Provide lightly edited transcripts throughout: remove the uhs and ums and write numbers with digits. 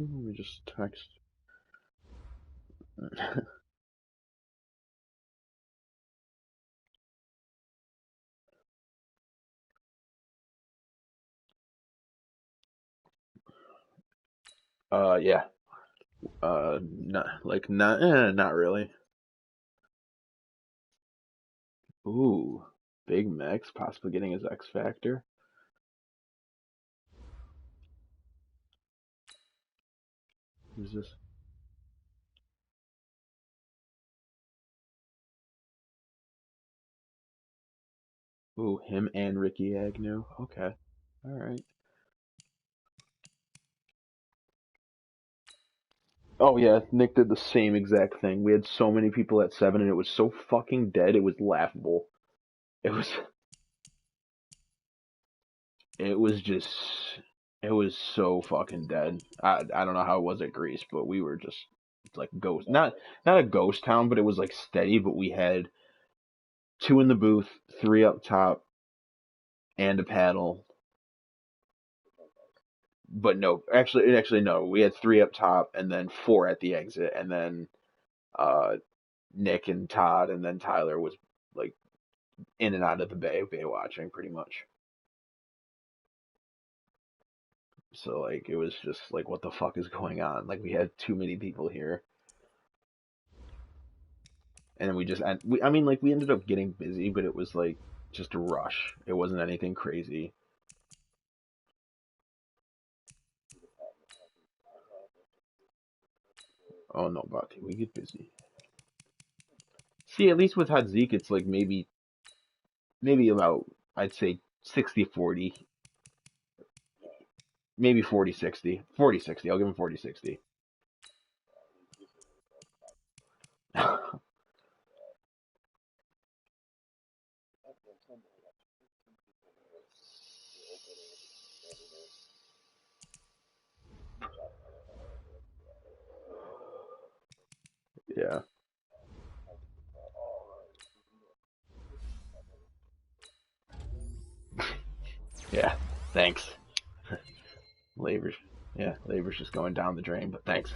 Let me just text. Yeah. Not really. Ooh, Big Mex possibly getting his X Factor. Who's this? Ooh, him and Ricky Agnew. Okay. All right. Oh yeah, Nick did the same exact thing. We had so many people at 7 and it was so fucking dead, it was laughable. It was it was just it was so fucking dead. I don't know how it was at Greece, but we were just like ghost not a ghost town, but it was like steady, but we had two in the booth, three up top, and a paddle. But no, actually no. We had three up top and then four at the exit, and then uh Nick and Todd, and then Tyler was like in and out of the bay watching pretty much. So like it was just like what the fuck is going on? Like we had too many people here, and then we just I mean like we ended up getting busy, but it was like just a rush. It wasn't anything crazy. Oh no, Bati, we get busy. See, at least with Hadzik, it's like maybe about I'd say 60-40, maybe 40-60, 40-60. I'll give him 40-60. Yeah, yeah. Thanks. Labor's, yeah, labor's just going down the drain, but thanks.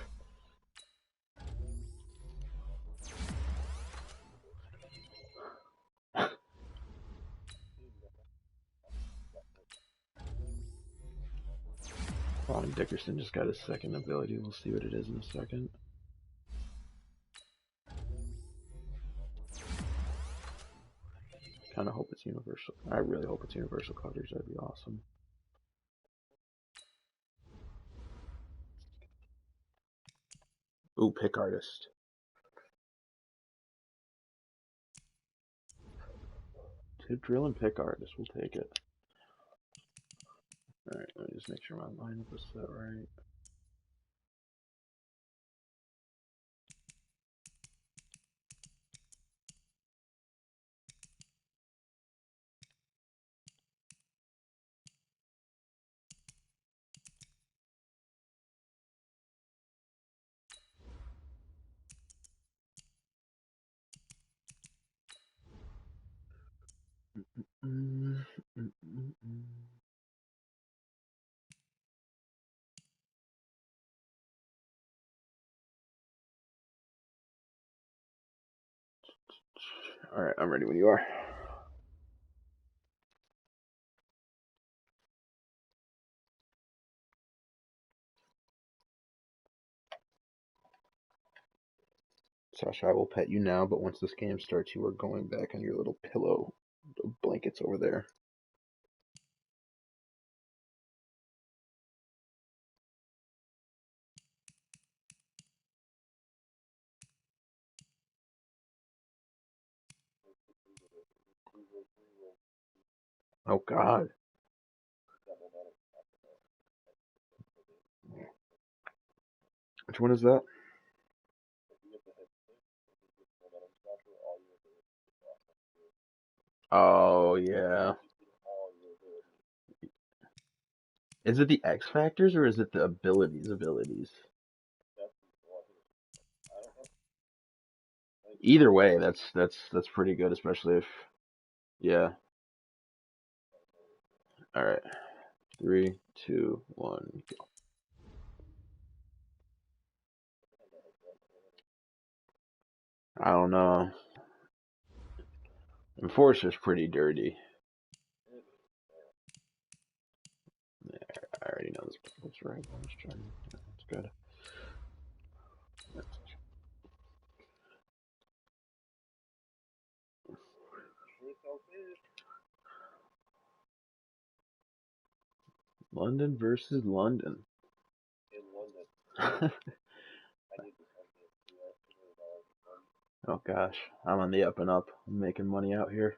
Ron Dickerson just got his second ability. We'll see what it is in a second. Kind of hope it's universal. I really hope it's universal coverage. That'd be awesome. Ooh, pick artist. Tip drill and pick artist. We'll take it. All right, let me just make sure my lineup is set right. Mm, mm, mm, mm. All right, I'm ready when you are. Sasha, I will pet you now, but once this game starts, you are going back on your little pillow blankets over there. Oh God. Which one is that? Oh yeah. Is it the X factors or is it the abilities? Abilities. Either way, that's pretty good, especially if yeah. All right. Three, two, one. I don't know. Enforcer's pretty dirty. I already know this was right. That's good. London versus London. In London. Oh gosh, I'm on the up and up. I'm making money out here.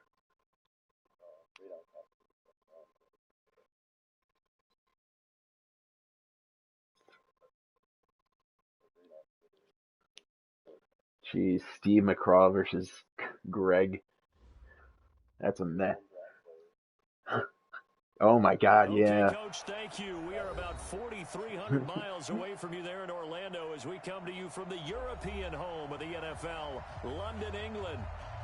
Jeez, Steve McCraw versus Greg. That's a mess. Oh my God, yeah. Okay, Coach, thank you. We are about 4,300 miles away from you there in Orlando as we come to you from the European home of the NFL, London, England.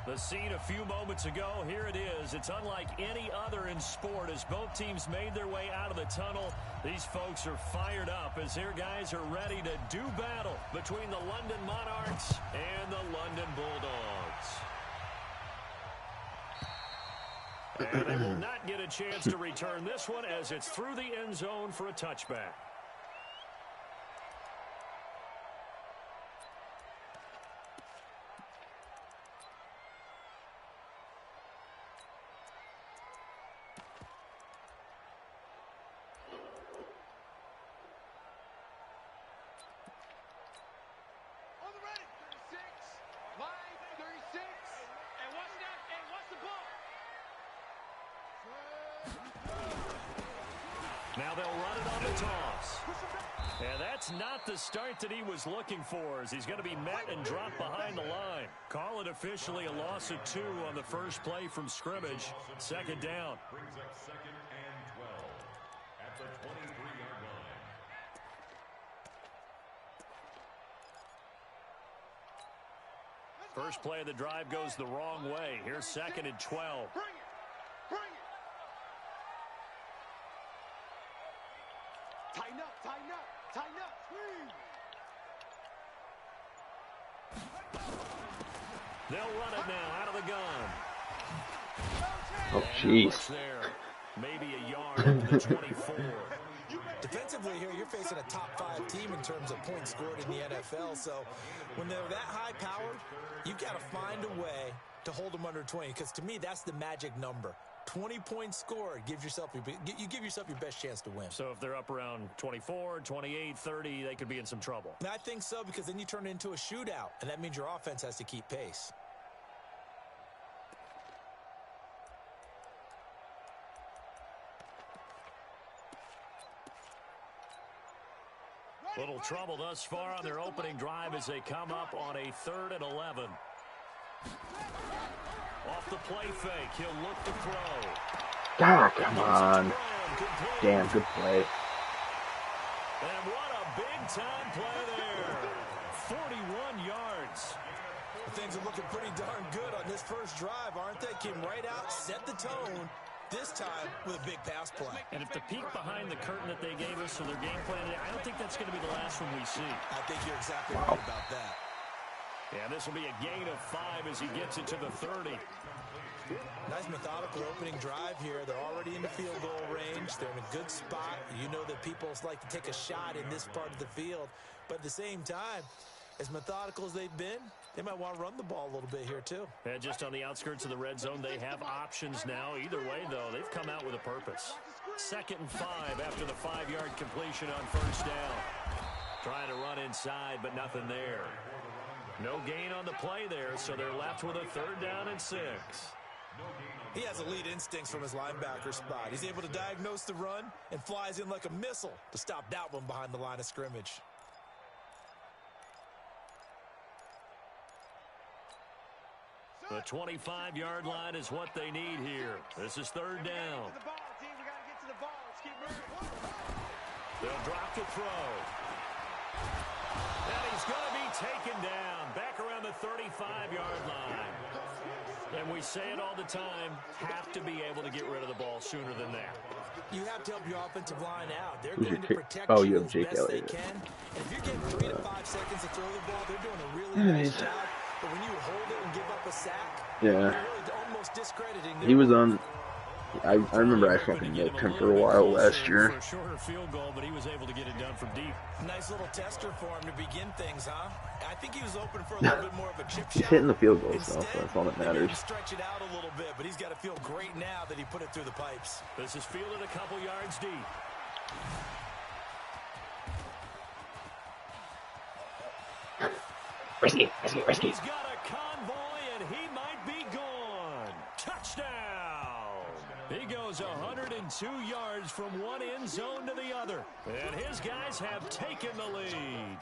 The scene a few moments ago, here it is. It's unlike any other in sport as both teams made their way out of the tunnel. These folks are fired up as their guys are ready to do battle between the London Monarchs and the London Bulldogs. And they will not get a chance to return this one as it's through the end zone for a touchback. Now they'll run it on the toss. And that's not the start that he was looking for as he's going to be met and dropped behind the line. Call it officially a loss of 2 on the first play from scrimmage. Second down. Brings up 2nd and 12 at the 23-yard line. First play of the drive goes the wrong way. Here's 2nd and 12. Tighten up, tighten up, tighten up. They'll run it now out of the gun. Oh, jeez. Maybe a yard to the 24. Defensively here, you're facing a top 5 team in terms of points scored in the NFL. So when they're that high powered, you've got to find a way to hold them under 20. Because to me, that's the magic number. 20 points scored, you give yourself your best chance to win. So if they're up around 24, 28, 30, they could be in some trouble. And I think so, because then you turn it into a shootout, and that means your offense has to keep pace. Little trouble thus far on their opening drive as they come up on a 3rd and 11. Off the play fake, he'll look to throw. God, come on. Damn, good play. And what a big-time play there. 41 yards. Things are looking pretty darn good on this first drive, aren't they? Came right out, set the tone, this time with a big pass play. And if the peek behind the curtain that they gave us for their game plan, I don't think that's going to be the last one we see. I think you're exactly right about that. Yeah, this will be a gain of 5 as he gets it to the 30. Nice methodical opening drive here. They're already in the field goal range. They're in a good spot. You know that people like to take a shot in this part of the field. But at the same time, as methodical as they've been, they might want to run the ball a little bit here too. Yeah, just on the outskirts of the red zone, they have options now. Either way, though, they've come out with a purpose. 2nd and 5 after the 5-yard completion on first down. Trying to run inside, but nothing there. No gain on the play there, so they're left with a 3rd down and 6. He has elite instincts from his linebacker spot. He's able to diagnose the run and flies in like a missile to stop that one behind the line of scrimmage. The 25-yard line is what they need here. This is 3rd down. They'll drop the throw. And he's going to be taken down back around the 35-yard line. And we say it all the time, have to be able to get rid of the ball sooner than that. You have to help your offensive line out. They're going to protect you as best they can. And if you're getting 3 to 5 seconds to throw the ball, they're doing a really nice job. but when you hold it and give up a sack, Yeah. you're really almost discrediting He was on. I remember I fucking milked him for a while last year. For a shorter field goal, but he was able to get it done from deep. Nice little tester for him to begin things, huh? I think he was open for a little bit more of a chip shot. He's hitting the field goals, though, Instead, so that's all that they made matters. him stretch it out a little bit, but he's got to feel great now that he put it through the pipes. This is fielded a couple yards deep. Risky. He's got a convoy, and he might be gone. Touchdown! He goes 102 yards from one end zone to the other. And his guys have taken the lead.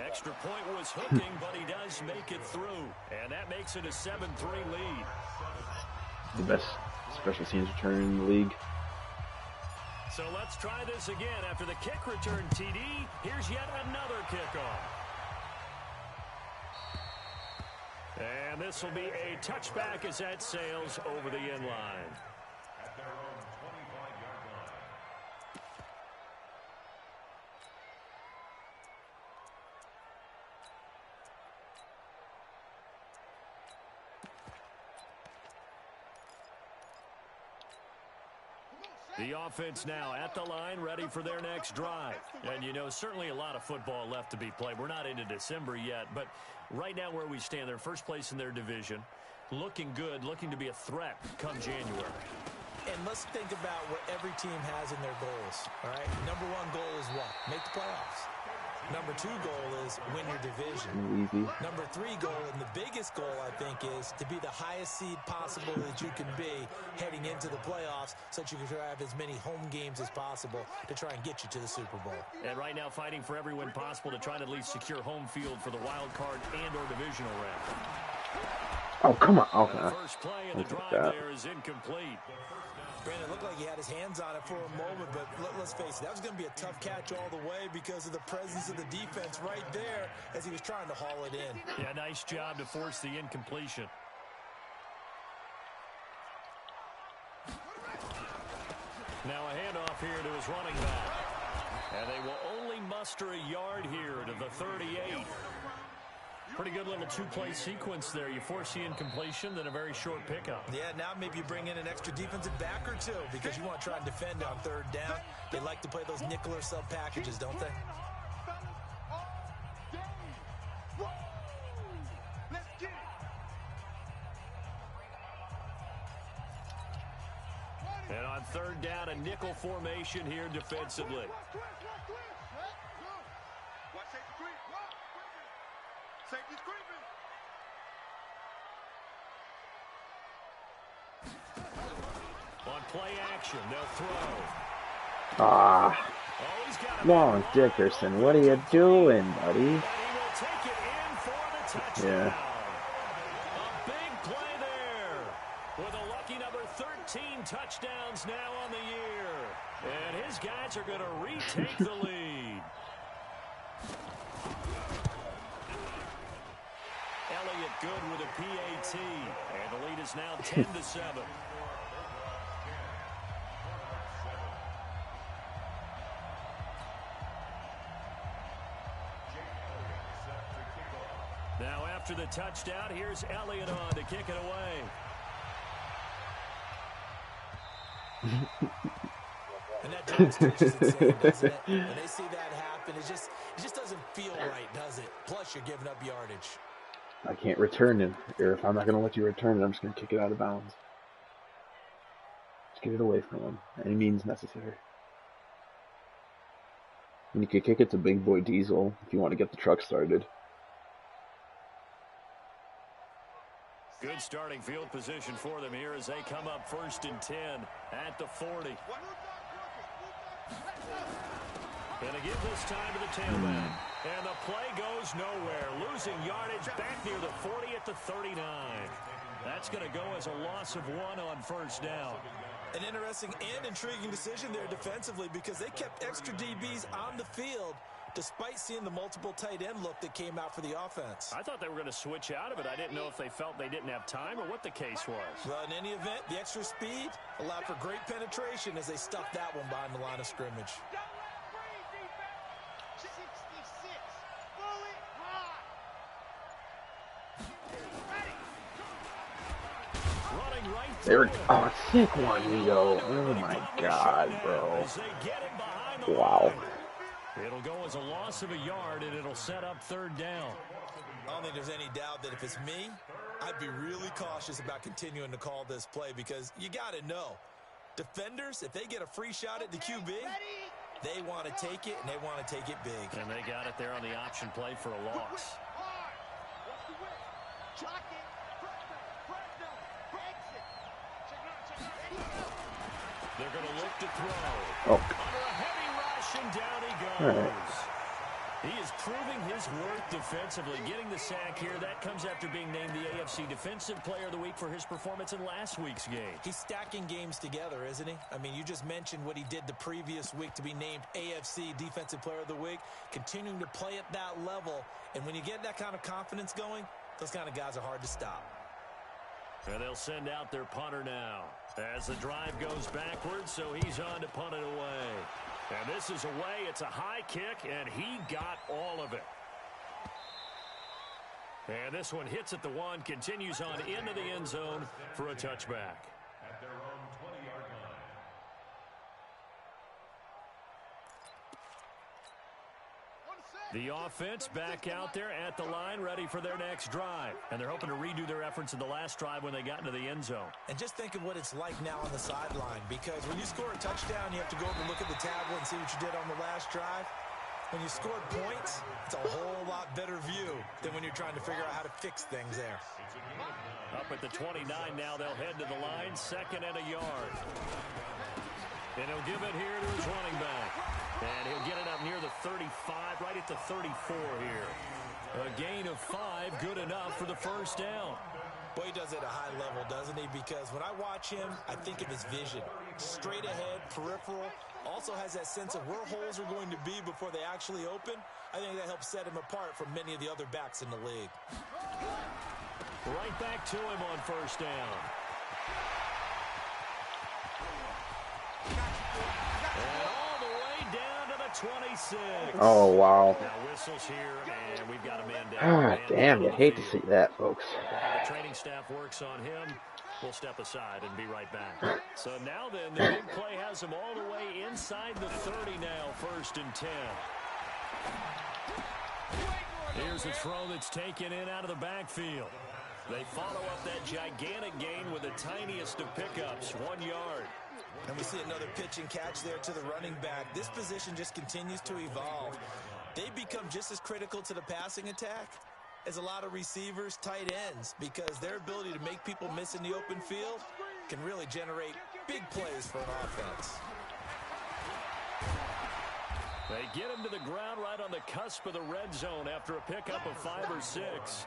Extra point was hooking, but he does make it through. And that makes it a 7-3 lead. The best special teams return in the league. So let's try this again. After the kick return TD, here's yet another kickoff. And this will be a touchback as that sails over the end line. At their own 25-yard line. The offense now at the line, ready for their next drive. And, you know, certainly a lot of football left to be played. We're not into December yet, but right now where we stand, they're first place in their division. Looking good, looking to be a threat come January. And let's think about what every team has in their goals, all right? Number one goal is what? Make the playoffs. Number two goal is win your division. Easy. Number three goal, and the biggest goal, I think, is to be the highest seed possible that you can be heading into the playoffs so that you can have as many home games as possible to try and get you to the Super Bowl. And right now fighting for every win possible to try to at least secure home field for the wild card and or divisional round. Oh, come on. The Okay. first play of the drive there is incomplete. Brandon, it looked like he had his hands on it for a moment, but let's face it, that was going to be a tough catch all the way because of the presence of the defense right there as he was trying to haul it in. Yeah, nice job to force the incompletion. Now a handoff here to his running back. And they will only muster a yard here to the 38. Pretty good little two-play sequence there. You force the incompletion, then a very short pickup. Yeah, now maybe you bring in an extra defensive back or two because you want to try and defend on third down. They like to play those nickel or sub packages, don't they? And on third down, a nickel formation here defensively. On play action, they'll throw. Ah. Come on, Dickerson. What are you doing, buddy? And he will take it in for the touchdown. Yeah. A big play there. With a lucky number 13 touchdowns now on the year. And his guys are going to retake the lead. Elliott good with a PAT. And the lead is now 10-7. Now after the touchdown, here's Elliott on to kick it away. And that Giants coach is insane, doesn't it? When they see that happen, it just doesn't feel right, does it? Plus, you're giving up yardage. I can't return it. Or if I'm not going to let you return it, I'm just going to kick it out of bounds. Just get it away from him. Any means necessary. And you could kick it to Big Boy Diesel if you want to get the truck started. Good starting field position for them here as they come up 1st and 10 at the 40. Gonna give this time to the tailback. And the play goes nowhere. Losing yardage back near the 40 at the 39. That's going to go as a loss of 1 on 1st down. An interesting and intriguing decision there defensively because they kept extra DBs on the field despite seeing the multiple tight end look that came out for the offense. I thought they were going to switch out of it. I didn't know if they felt they didn't have time or what the case was. Well, in any event, the extra speed allowed for great penetration as they stuffed that one behind the line of scrimmage. right There. through him. Oh, sick one, Nito. Oh my God, bro. As they get him behind the Wow. line. It'll go as a loss of a yard, and it'll set up third down. I don't think there's any doubt that if it's me, I'd be really cautious about continuing to call this play because you got to know. Defenders, if they get a free shot at the QB, they want to take it, and they want to take it big. And they got it there on the option play for a loss. They're going to look to throw. Oh. Under a heavy rush, and down he goes. All right. He is proving his worth defensively, getting the sack here. That comes after being named the AFC Defensive Player of the Week for his performance in last week's game. He's stacking games together, isn't he? I mean, you just mentioned what he did the previous week to be named AFC Defensive Player of the Week, continuing to play at that level. And when you get that kind of confidence going, those kind of guys are hard to stop. And they'll send out their punter now as the drive goes backwards, so he's on to punt it away. And this is away. It's a high kick, and he got all of it. And this one hits at the one, continues on into the end zone for a touchback. At their own 20-yard line. The offense back out there at the line, ready for their next drive. And they're hoping to redo their efforts in the last drive when they got into the end zone. And just think of what it's like now on the sideline, because when you score a touchdown, you have to go over and look at the tablet and see what you did on the last drive. When you scored points, it's a whole lot better view than when you're trying to figure out how to fix things there. Up at the 29 now, they'll head to the line, 2nd and a yard. And he'll give it here to his running back. And he'll get it up near the 35, right at the 34 here. A gain of 5, good enough for the first down. Boy, he does it at a high level, doesn't he? Because when I watch him, I think of his vision. Straight ahead, peripheral. Also has that sense of where holes are going to be before they actually open. I think that helps set him apart from many of the other backs in the league. Right back to him on first down. And all the way down to the 26. Oh, wow. Now whistles here, and we've got a man down. Ah, damn, you hate to see that, folks. The training staff works on him. We'll step aside and be right back. So now then, the big play has him all the way inside the 30 now, 1st and 10. Here's a throw that's taken in out of the backfield. They follow up that gigantic gain with the tiniest of pickups, 1 yard. And we see another pitch and catch there to the running back. This position just continues to evolve. They become just as critical to the passing attack as a lot of receivers, tight ends, because their ability to make people miss in the open field can really generate big plays for an offense. They get him to the ground right on the cusp of the red zone after a pickup of 5 or 6.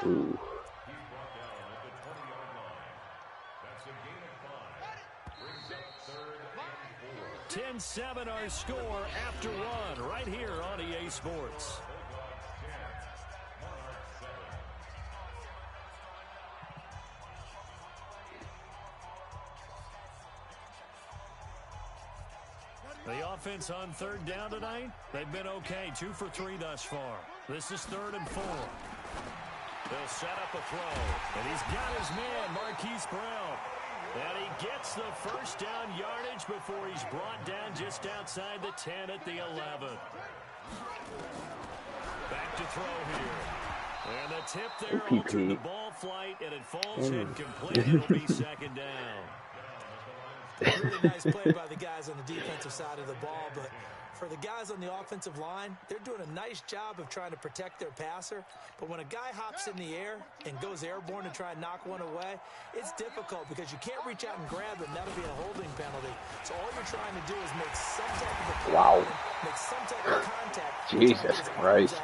Ooh. 10-7 our score after one right here on EA Sports. The offense on 3rd down tonight, they've been okay. 2 for 3 thus far. This is 3rd and 4. They'll set up a throw, and he's got his man, Marquise Brown. And he gets the first down yardage before he's brought down just outside the 10 at the 11. Back to throw here. And the tip there altered the ball flight, and it falls incomplete. It'll be 2nd down. Really nice play by the guys on the defensive side of the ball, but for the guys on the offensive line, they're doing a nice job of trying to protect their passer. But when a guy hops in the air and goes airborne to try and knock one away, it's difficult because you can't reach out and grab him. That'll be a holding penalty. So all you're trying to do is make some type of a play, make some type of contact. Jesus Christ.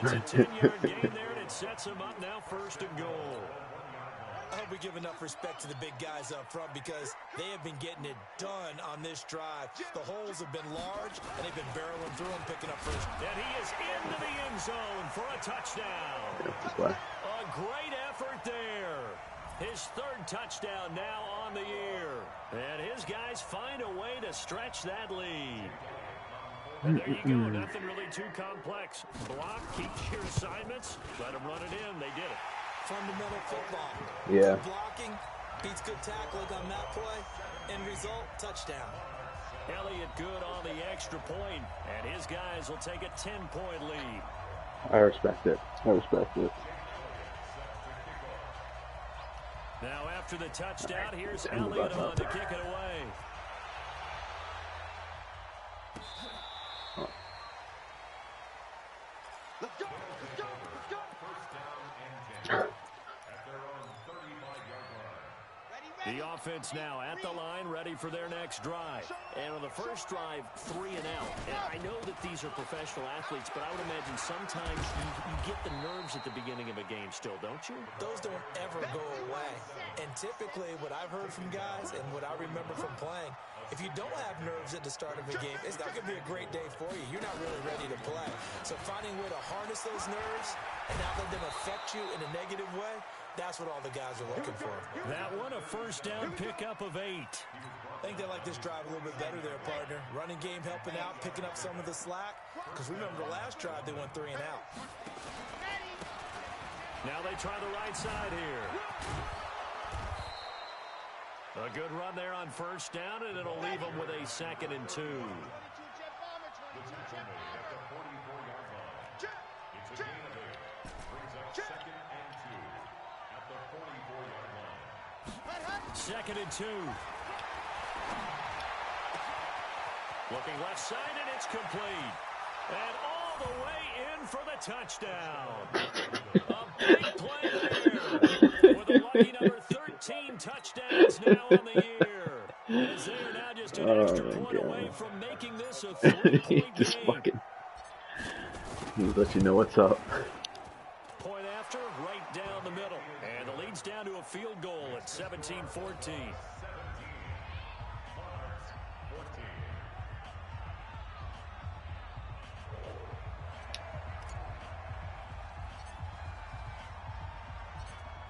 It's a 10-yard gain there, and it sets him up now 1st and goal. I hope we give enough respect to the big guys up front because they have been getting it done on this drive. The holes have been large, and they've been barreling through them, picking up first. And he is into the end zone for a touchdown. A great effort there. His 3rd touchdown now on the year. And his guys find a way to stretch that lead. And there you go. Nothing really too complex. Block, keep your assignments, let them run it in. They did it. fundamental football. Yeah. Good blocking beats good tackling on that play. End result, touchdown. Elliott good on the extra point, and his guys will take a 10-point lead. I respect it. I respect it. Now after the touchdown, here's Elliott on to kick it away. Let's go, let's go, let's go. First down and 10 at their own 35-yard line. The offense now at the line, ready for their next drive. And on the first drive, 3 and out. And I know that these are professional athletes, but I would imagine sometimes you get the nerves at the beginning of a game still, don't you? Those don't ever go away. And typically what I've heard from guys and what I remember from playing, if you don't have nerves at the start of a game, it's not going to be a great day for you. You're not really ready to play. So finding a way to harness those nerves and not let them affect you in a negative way, that's what all the guys are looking for. That one, a first down pickup of 8. I think they like this drive a little bit better there, partner. Running game helping out, picking up some of the slack. Because remember the last drive, they went 3 and out. Now they try the right side here. A good run there on first down, and it'll leave them with a 2nd and 2. The tackle made at the 44-yard line. It's a gain of 8. Brings up 2nd and 2 at the 44-yard line. 2nd and 2. Looking left side, and it's complete. And all the way in for the touchdown. A big play there. With a lucky number 13 touchdowns now on the year. As they are now just an extra point away from making this a 3-point Just game. fucking. He'll let you know what's up. Point after, right down the middle. And the lead's down to a field goal at 17-14.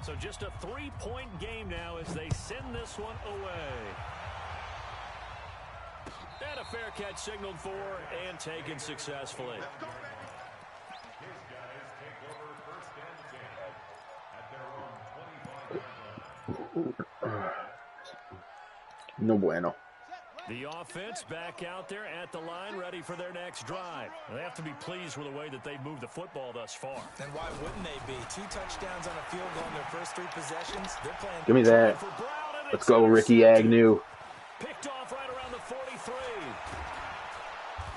So just a 3-point game now as they send this one away. And a fair catch signaled for and taken successfully. His guys take over first and 10 at their own 25-yard line. No bueno. The offense back out there at the line, ready for their next drive. They have to be pleased with the way that they've moved the football thus far. And why wouldn't they be? 2 touchdowns on a field goal in their first 3 possessions. They're playing. Give me that. For Brown, and Let's it's go, Ricky Agnew. Picked off right around the 43.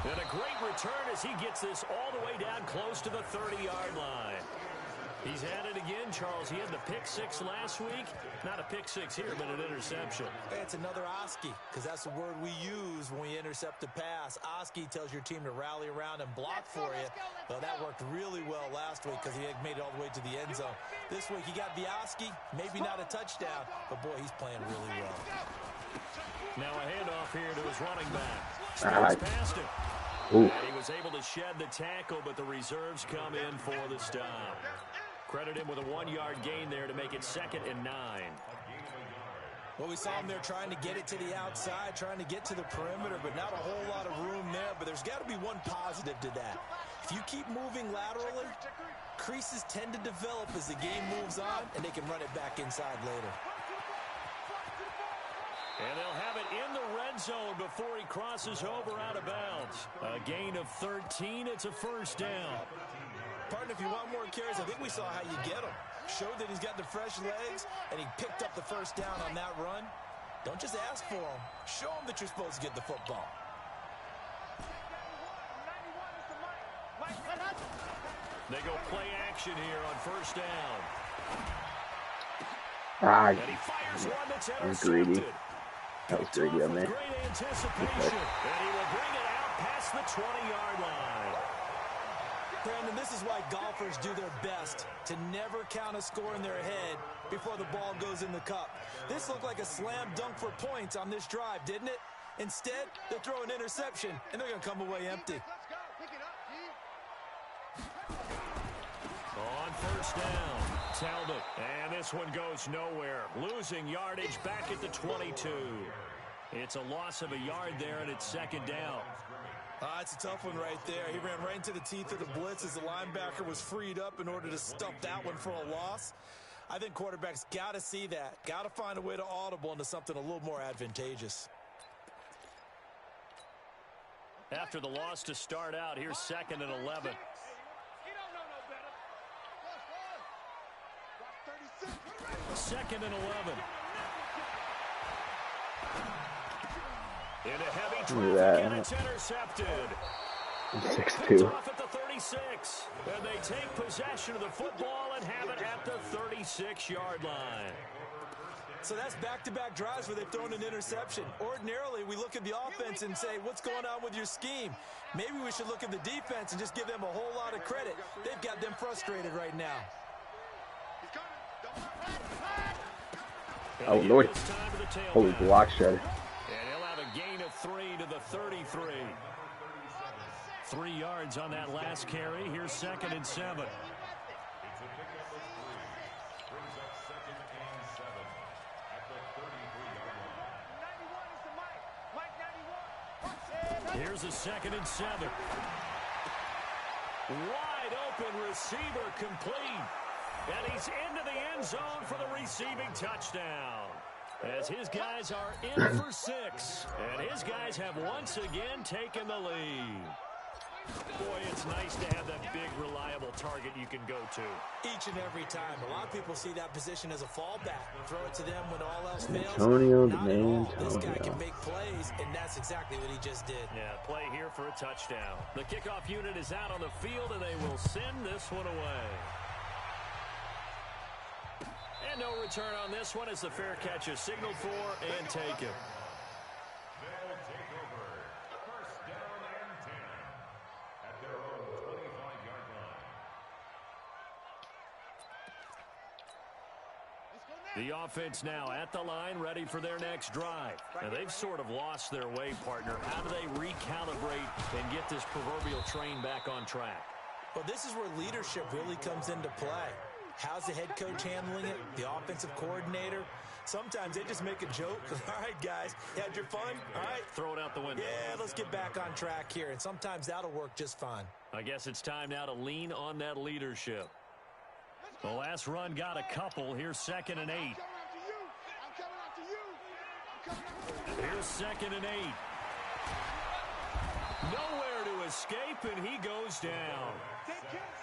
And a great return as he gets this all the way down close to the 30-yard line. He's at it again, Charles. He had the pick 6 last week. Not a pick 6 here, but an interception. Hey, it's another Oski, because that's the word we use when we intercept a pass. Oski tells your team to rally around and block for you. Well, that worked really well last week because he had made it all the way to the end zone. This week, he got the Oski, maybe not a touchdown, but boy, he's playing really well. Now a handoff here to his running back. Steps past him. Ooh. And he was able to shed the tackle, but the reserves come in for the stop. Credit him with a 1-yard gain there to make it 2nd and 9. Well, we saw him there trying to get it to the outside, trying to get to the perimeter, but not a whole lot of room there. But there's got to be one positive to that. If you keep moving laterally, creases tend to develop as the game moves on, and they can run it back inside later. And they'll have it in the red zone before he crosses over out of bounds. A gain of 13. It's a first down. Partner, if you want more carries, I think we saw how you get him. Showed that he's got the fresh legs, and he picked up the first down on that run. Don't just ask for him. Show him that you're supposed to get the football. They go play action here on first down. Ah, And he fires one that's that was greedy. intercepted. That was greedy on me. Great anticipation. And he will bring it out past the 20-yard line. Brandon, this is why golfers do their best to never count a score in their head before the ball goes in the cup. This looked like a slam dunk for points on this drive, didn't it? Instead, they throw an interception, and they're going to come away empty. On first down, Talbot. And this one goes nowhere. Losing yardage back at the 22. It's a loss of a yard there, and it's 2nd down. It's a tough one right there. He ran right into the teeth of the blitz as the linebacker was freed up in order to stuff that one for a loss. I think quarterbacks got to see that. Got to find a way to audible into something a little more advantageous. After the loss to start out, here's 2nd and 11. Second and 11. Into heavy traffic, and it's intercepted. 6-2. Off at the 36. And they take possession of the football and have it at the 36-yard line. So that's back-to-back drives where they've thrown an interception. Ordinarily, we look at the offense and say, what's going on with your scheme? Maybe we should look at the defense and just give them a whole lot of credit. They've got them frustrated right now. Oh, Lord. Holy block shed. And he'll have a gain of 3 to the 33. 3 yards on that last carry. Here's 2nd and 7. Here's a 2nd and 7. Wide open receiver complete. And he's into the end zone for the receiving touchdown. As his guys are in for 6. And his guys have once again taken the lead. Boy, it's nice to have that big, reliable target you can go to. Each and every time. A lot of people see that position as a fallback. Throw it to them when all else fails. Antonio, Not at all. This guy Antonio. can make plays, and that's exactly what he just did. Yeah, play here for a touchdown. The kickoff unit is out on the field, and they will send this one away. And no return on this one as the fair catch is signaled for and taken. They'll take over. First down and 10 at their own 25-yard line. The offense now at the line, ready for their next drive. Now, they've sort of lost their way, partner. How do they recalibrate and get this proverbial train back on track? Well, this is where leadership really comes into play. How's the head coach handling it? The offensive coordinator? Sometimes they just make a joke. All right, guys, you had your fun? All right. Throw it out the window. Yeah, let's get back on track here. And sometimes that'll work just fine. I guess it's time now to lean on that leadership. The last run got a couple. Here's 2nd and 8. Here's 2nd and 8. Nowhere to escape, and he goes down.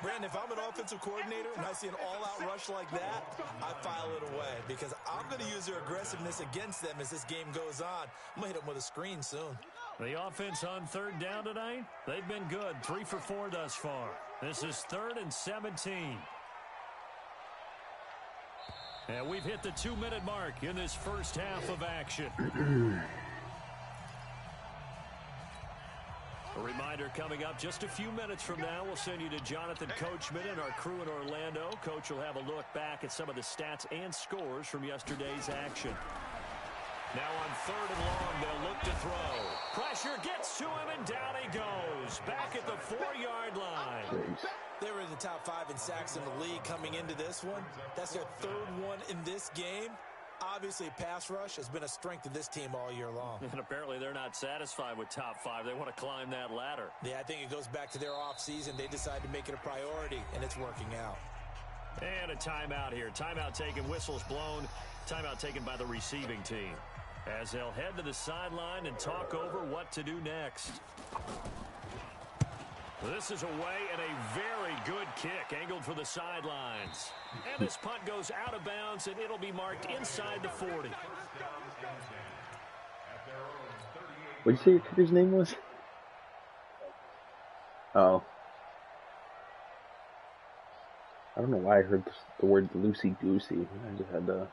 Brandon, if I'm an offensive coordinator and I see an all-out rush like that, I file it away because I'm going to use their aggressiveness against them as this game goes on. I'm going to hit them with a screen soon. The offense on 3rd down tonight, they've been good. 3 for 4 thus far. This is 3rd and 17. And we've hit the 2-minute mark in this first half of action. A reminder coming up just a few minutes from now, we'll send you to Jonathan Coachman and our crew in Orlando. Coach will have a look back at some of the stats and scores from yesterday's action. Now on 3rd and long, they'll look to throw. Pressure gets to him, and down he goes. Back at the 4-yard line. They were in the top 5 in sacks in the league coming into this one. That's their 3rd one in this game. Obviously, pass rush has been a strength of this team all year long. And apparently they're not satisfied with top 5. They want to climb that ladder. Yeah, I think it goes back to their offseason. They decided to make it a priority, and it's working out. And a timeout here. Timeout taken, whistles blown. Timeout taken by the receiving team. As they'll head to the sideline and talk over what to do next. This is away and a very good kick angled for the sidelines. And this punt goes out of bounds, and it'll be marked inside the 40. What did you say your kicker's name was? Oh. I don't know why I heard the word loosey-goosey. I just had to...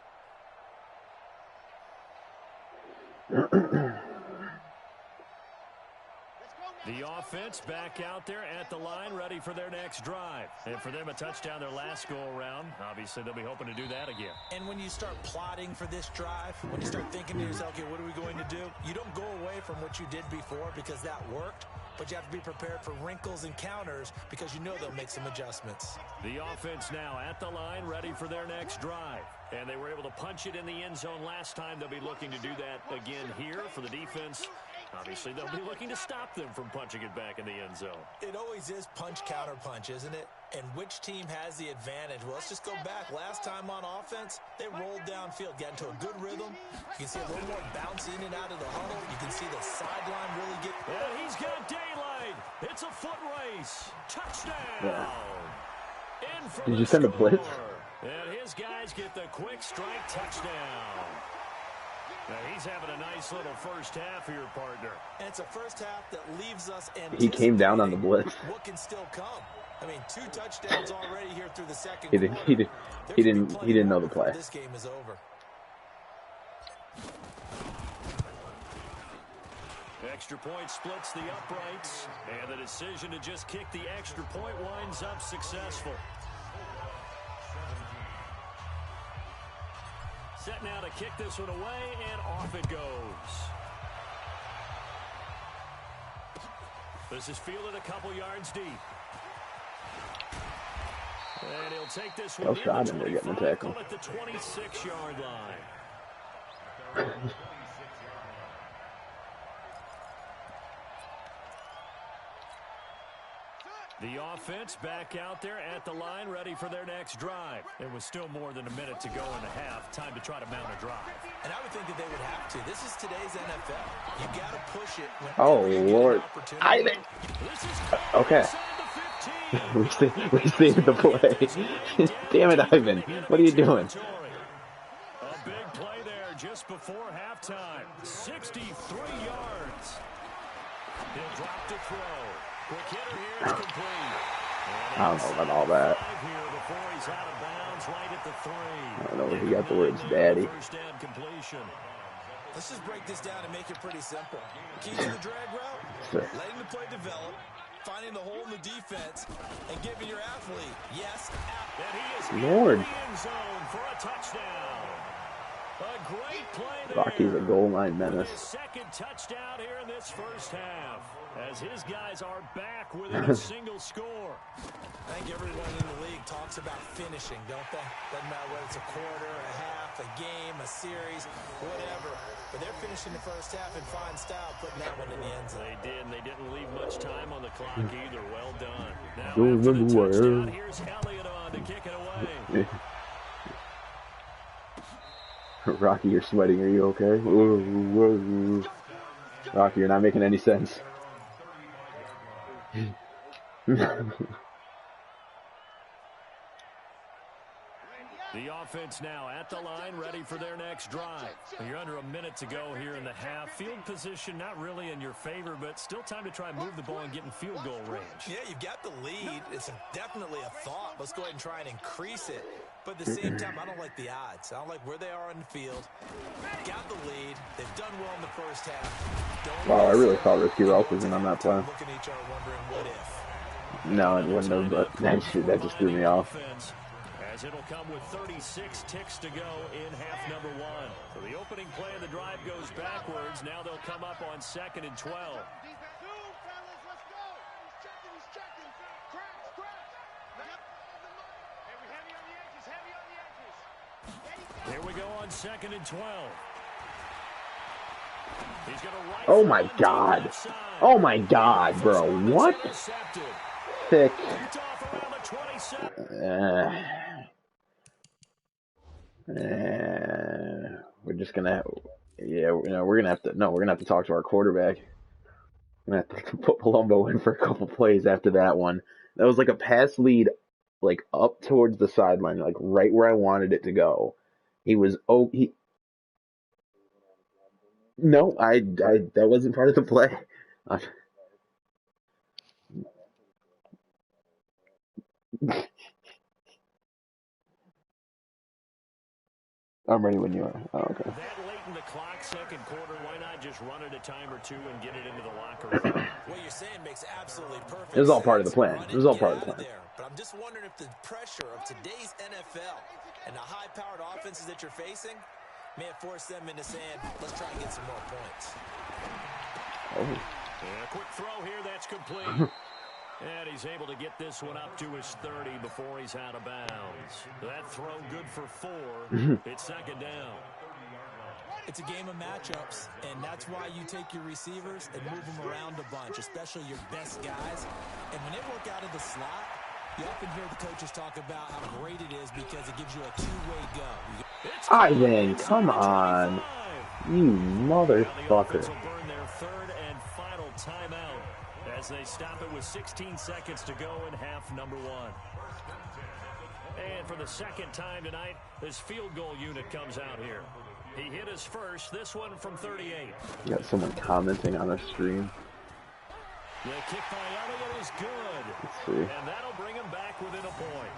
The offense back out there at the line, ready for their next drive. And for them, a touchdown their last go-around. Obviously, they'll be hoping to do that again. And when you start plotting for this drive, when you start thinking to yourself, okay, what are we going to do? You don't go away from what you did before because that worked, but you have to be prepared for wrinkles and counters because you know they'll make some adjustments. The offense now at the line, ready for their next drive. And they were able to punch it in the end zone last time. They'll be looking to do that again here for the defense. Obviously, they'll be looking to stop them from punching it back in the end zone. It always is punch, counter punch, isn't it? And which team has the advantage? Well, let's just go back. Last time on offense, they rolled downfield, got into a good rhythm. You can see a little more bounce in and out of the huddle. You can see the sideline really get... And he's got daylight. It's a foot race. Touchdown. Yeah. In for Did the you send a score. blitz? And his guys get the quick strike touchdown. Now he's having a nice little first half here, partner. And it's a first half that leaves us He came down on the blitz. what can still come. I mean, 2 touchdowns already here through the second He quarter. didn't know the play. This game is over. Extra point splits the uprights, and the decision to just kick the extra point winds up successful. Set now to kick this one away, and off it goes. This is fielded a couple yards deep. And he'll take this one near the 25, call it the 26-yard line. The offense back out there at the line, ready for their next drive. It was still more than a minute to go in the half. Time to try to mount a drive. And I would think that they would have to. This is today's NFL. You got to push it. Oh, Lord. Okay. We saved the play. Damn it, Ivan. What are you doing? A big play there just before halftime. 63 yards. He'll drop to throw. Quick hitter here, it's complete. I don't know about all that. Here before he's out of bounds, right at the 3. I don't know where he got the words daddy. First down completion. Let's just break this down and make it pretty simple. Key to the drag route, letting the play develop, finding the hole in the defense, and giving your athlete, and he is Lord. in the end zone for a touchdown. A great play there. Rocky's a goal line menace. His second touchdown here in this first half, as his guys are back within a single score. I think everyone in the league talks about finishing, don't they? Doesn't matter whether it's a quarter, a half, a game, a series, whatever. But they're finishing the first half in fine style, putting that one in the end zone. They did, and they didn't leave much time on the clock either. Well done. Now after the touchdown, here's Elliott on to kick it away. Rocky, you're sweating. Are you okay? Rocky, you're not making any sense. The offense now at the line, ready for their next drive. You're under a minute to go here in the half. Field position not really in your favor, but still time to try and move the ball and get in field goal range. Yeah, you've got the lead. It's definitely a thought. Let's go ahead and try and increase it. But at the same time, I don't like the odds. I don't like where they are on the field. Got the lead. They've done well in the first half. Wow, I really thought Risky Ralph was in on that play. Looking at each other wondering what if. No, it wouldn't have, but that just threw me off. As it'll come with 36 ticks to go in half number 1. So the opening play of the drive goes backwards. Now they'll come up on 2nd and 12. Here we go on 2nd and 12. He's gonna right. Oh my God. Oh my God, bro. What? Thick. We're just gonna, we're gonna have to talk to our quarterback. We're gonna have to put Palumbo in for a couple plays after that one. That was like a pass lead, like up towards the sideline, like right where I wanted it to go. No, that wasn't part of the play. I'm ready when you are. Oh, okay. That late in the clock, second quarter, why not just run it a time or two and get it into the locker room? What you're saying makes absolutely perfect sense. It was all part of the plan. It was all part of the plan. But I'm just wondering if the pressure of today's NFL and the high-powered offenses that you're facing may have forced them into saying, let's try and get some more points. Oh. And a quick throw here, that's complete. And he's able to get this one up to his 30 before he's out of bounds. That throw good for 4. It's 2nd down. It's a game of matchups, and that's why you take your receivers and move them around a bunch, especially your best guys. And when they work out of the slot, You often hear the coaches talk about how great it is because it gives you a two-way go. Ivan, come on. You motherfucker. Will burn their third and final timeout as they stop it with 16 seconds to go in half number one. And for the second time tonight, this field goal unit comes out here. He hit his first, this one from 38. You got someone commenting on our stream. The kick by Elliott is good. Let's see. And that'll bring him back within a point.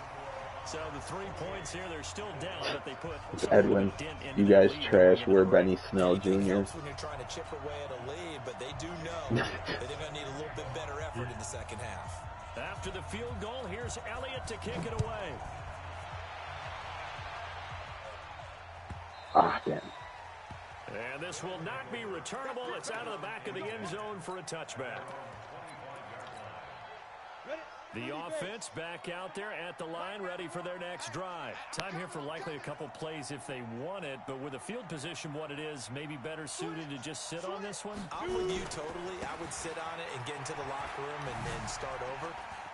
So the 3 points here, they're still down, but they put It's Edwin. You guys trash. We're Benny Snell Jr. When you're trying to chip away at a lead, but they do know that they're going to need a little bit better effort in the second half. After the field goal, here's Elliott to kick it away. Ah, damn. And this will not be returnable. It's out of the back of the end zone for a touchback. The offense back out there at the line, ready for their next drive. Time here for likely a couple plays if they want it, but with the field position what it is, maybe better suited to just sit on this one? I'm with you totally. I would sit on it and get into the locker room and then start over.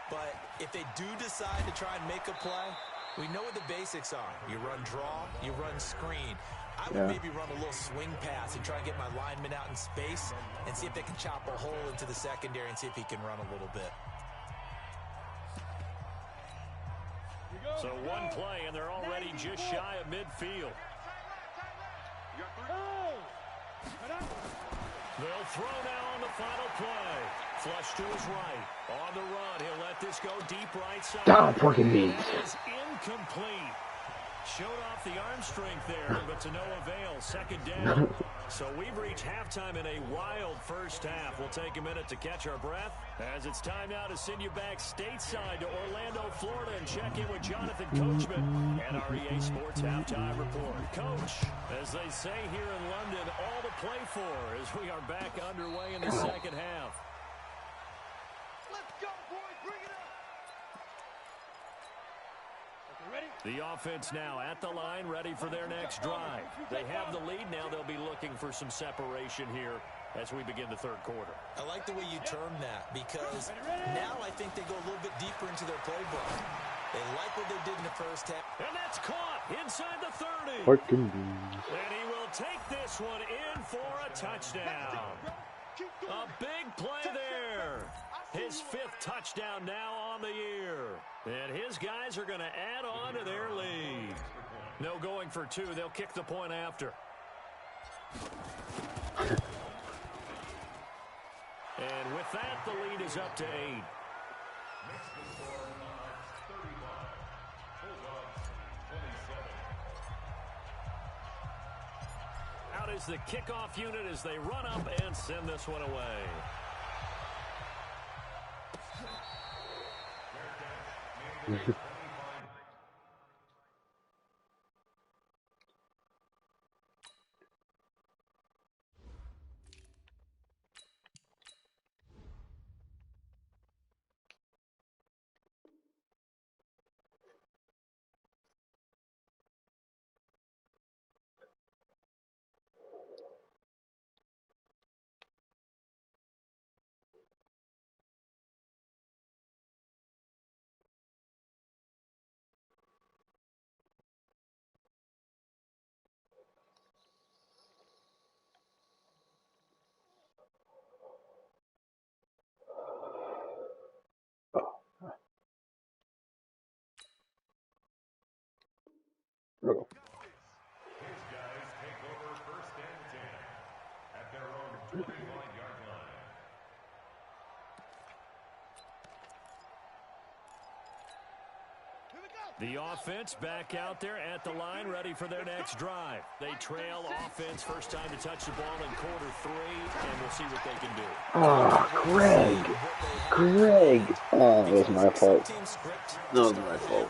But if they do decide to try and make a play, we know what the basics are. You run draw, you run screen. I would maybe run a little swing pass and try and get my lineman out in space and see if they can chop a hole into the secondary and see if he can run a little bit. So one play, and they're already just shy of midfield. They'll throw now on the final play. Flush to his right. On the run, he'll let this go deep right side. God, fucking me. That is incomplete. Showed off the arm strength there, but to no avail. Second down. So we've reached halftime in a wild first half. We'll take a minute to catch our breath as it's time now to send you back stateside to Orlando, Florida, and check in with Jonathan Coachman and our EA Sports Halftime Report. Coach, as they say here in London, all to play for as we are back underway in the second half. Let's go, boys. Bring it up. The offense now at the line, ready for their next drive. They have the lead now. They'll be looking for some separation here as we begin the third quarter. I like the way you term that because now I think they go a little bit deeper into their playbook. They like what they did in the first half. And that's caught inside the 30. Fucking And he will take this one in for a touchdown. A big play there. His 5th touchdown now on the year. And his guys are going to add on to their lead. No going for 2. They'll kick the point after. And with that, the lead is up to 8. Out is the kickoff unit as they run up and send this one away. Oh. His guys take over 1st and 10 at their own 21-yard line. The offense back out there at the line, ready for their next drive. They trail offense, first time to touch the ball in quarter 3, and we'll see what they can do. Oh, Greg. Oh, it was my fault. No, it was my fault.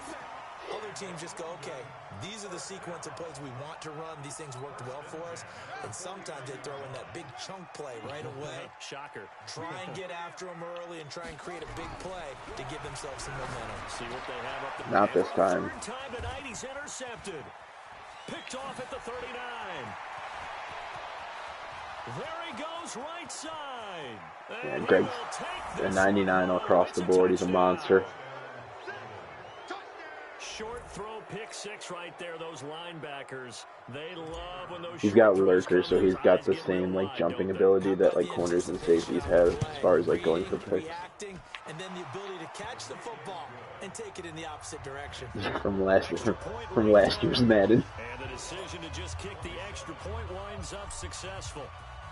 Other teams just go, okay, these are the sequence of plays we want to run. These things worked well for us. And sometimes they throw in that big chunk play right away. Shocker. Try and get after them early and try and create a big play to give themselves some momentum. See what they have up the Not this time. Third time tonight, he's intercepted. Picked off at the 39. There he goes, right side. Yeah, Greg's a 99 across the board. He's a monster. pick six right there, those linebackers. They love when those He's got short throws lurker, come so in. he's got Eyes the get real same like wide, jumping don't they? ability How that about like the corners and anticipation safeties on the have play? as far as like going for Reading, picks. reacting, and then the ability to catch the football and take it in the opposite direction. from last Extra point from right last year's there. Madden. And the decision to just kick the extra point winds up successful.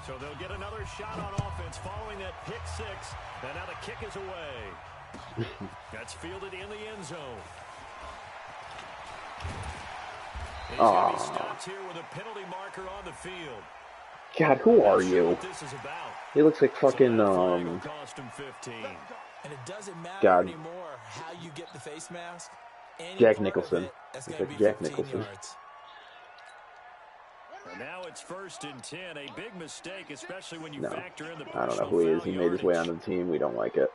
So they'll get another shot on offense following that pick six. And now the kick is away. That's fielded in the end zone. He's going to be stopped here with a penalty marker on the field. God, who are you? This is about. He looks like fucking Cost him 15. And it doesn't matter God. anymore how you get the face mask. Any Jack part of Nicholson. it, that's Looks gonna like be Jack 15 Nicholson. yards. And now it's 1st and 10. A big mistake, especially when you No, factor in the I don't know personal who he is. foul He made his way yardage. onto the team. We don't like it.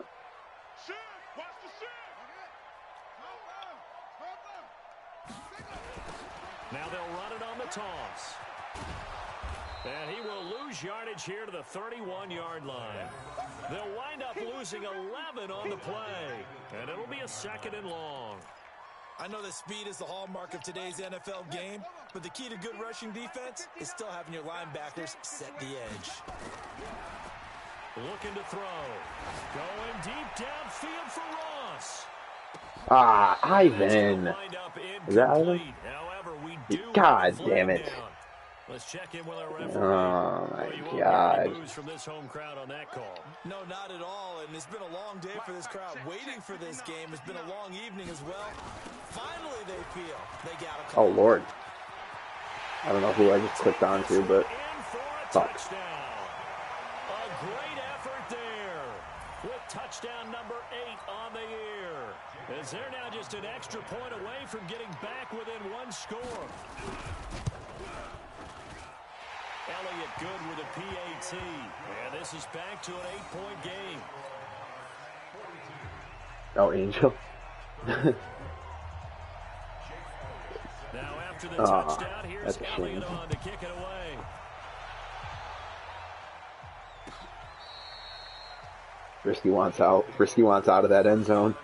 Now they'll run it on the toss. And he will lose yardage here to the 31-yard line. They'll wind up losing 11 on the play. And it'll be a 2nd and long. I know that speed is the hallmark of today's NFL game, but the key to good rushing defense is still having your linebackers set the edge. Looking to throw. Going deep downfield for Ross. Ah, Ivan. Wind up Is that Ivan? incomplete. However, we do God have a flag damn it. down. Let's check in with our referee. Oh Well, you my won't hear any God. boos from this home crowd on that call. No, not at all, and it's been a long day for this crowd. Waiting for this game has been a long evening as well. Finally, they feel they got a call. Oh Lord. I don't know who I just clicked onto, but In for a fuck. touchdown. A great effort there with touchdown number 8 on the year. As they're now just an extra point away from getting back within one score. Elliott good with a PAT. And this is back to an 8-point game. Oh, Angel. Now after the Ah, touchdown, here's that's a shame. Elliott on to kick it away. Frisky wants out. Frisky wants out of that end zone.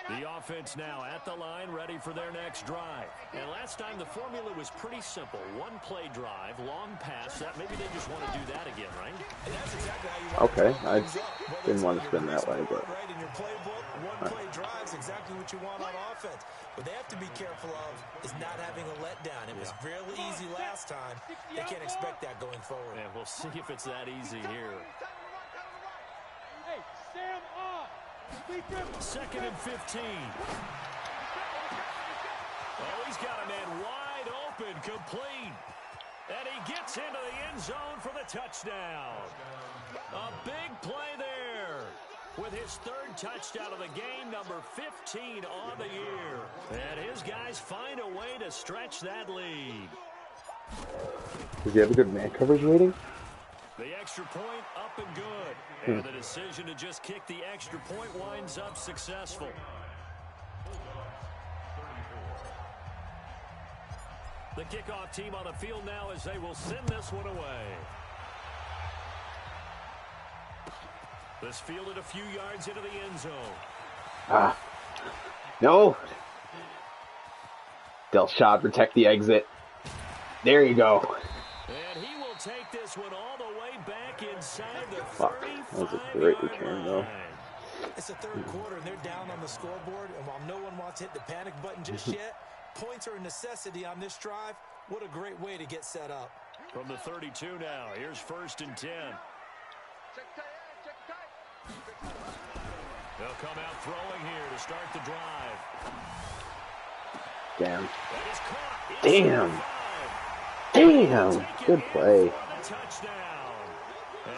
The offense now at the line, ready for their next drive. And last time the formula was pretty simple. One play drive, long pass. That maybe they just want to do that again, right? And that's exactly how you want Okay, to I things up. Whether didn't it's want on to your spin that way, baseball but right in your playbook, one play drives exactly what you want on offense. What they have to be careful of is not having a letdown. It was fairly easy last time. They can't expect that going forward. And we'll see if it's that easy here. Hey, Sam on. 2nd and 15. Oh, he's got a man wide open, complete. And he gets into the end zone for the touchdown. A big play there with his 3rd touchdown of the game, number 15 on the year. And his guys find a way to stretch that lead. Does he have a good man coverage rating? The extra point up and good. And the decision to just kick the extra point winds up successful. The kickoff team on the field now as they will send this one away. This fielded a few yards into the end zone. Ah. No. Del Shot, protect the exit. There you go. And he will take this one all the way back inside the Fuck. That was a great 35-yard return, though. line. It's the 3rd quarter, and they're down on the scoreboard, and while no one wants to hit the panic button just yet, points are a necessity on this drive. What a great way to get set up. From the 32 now, here's 1st and 10. They'll come out throwing here to start the drive. Damn. That is caught. Damn. Inside the 5. Damn. Good play. For the touchdown.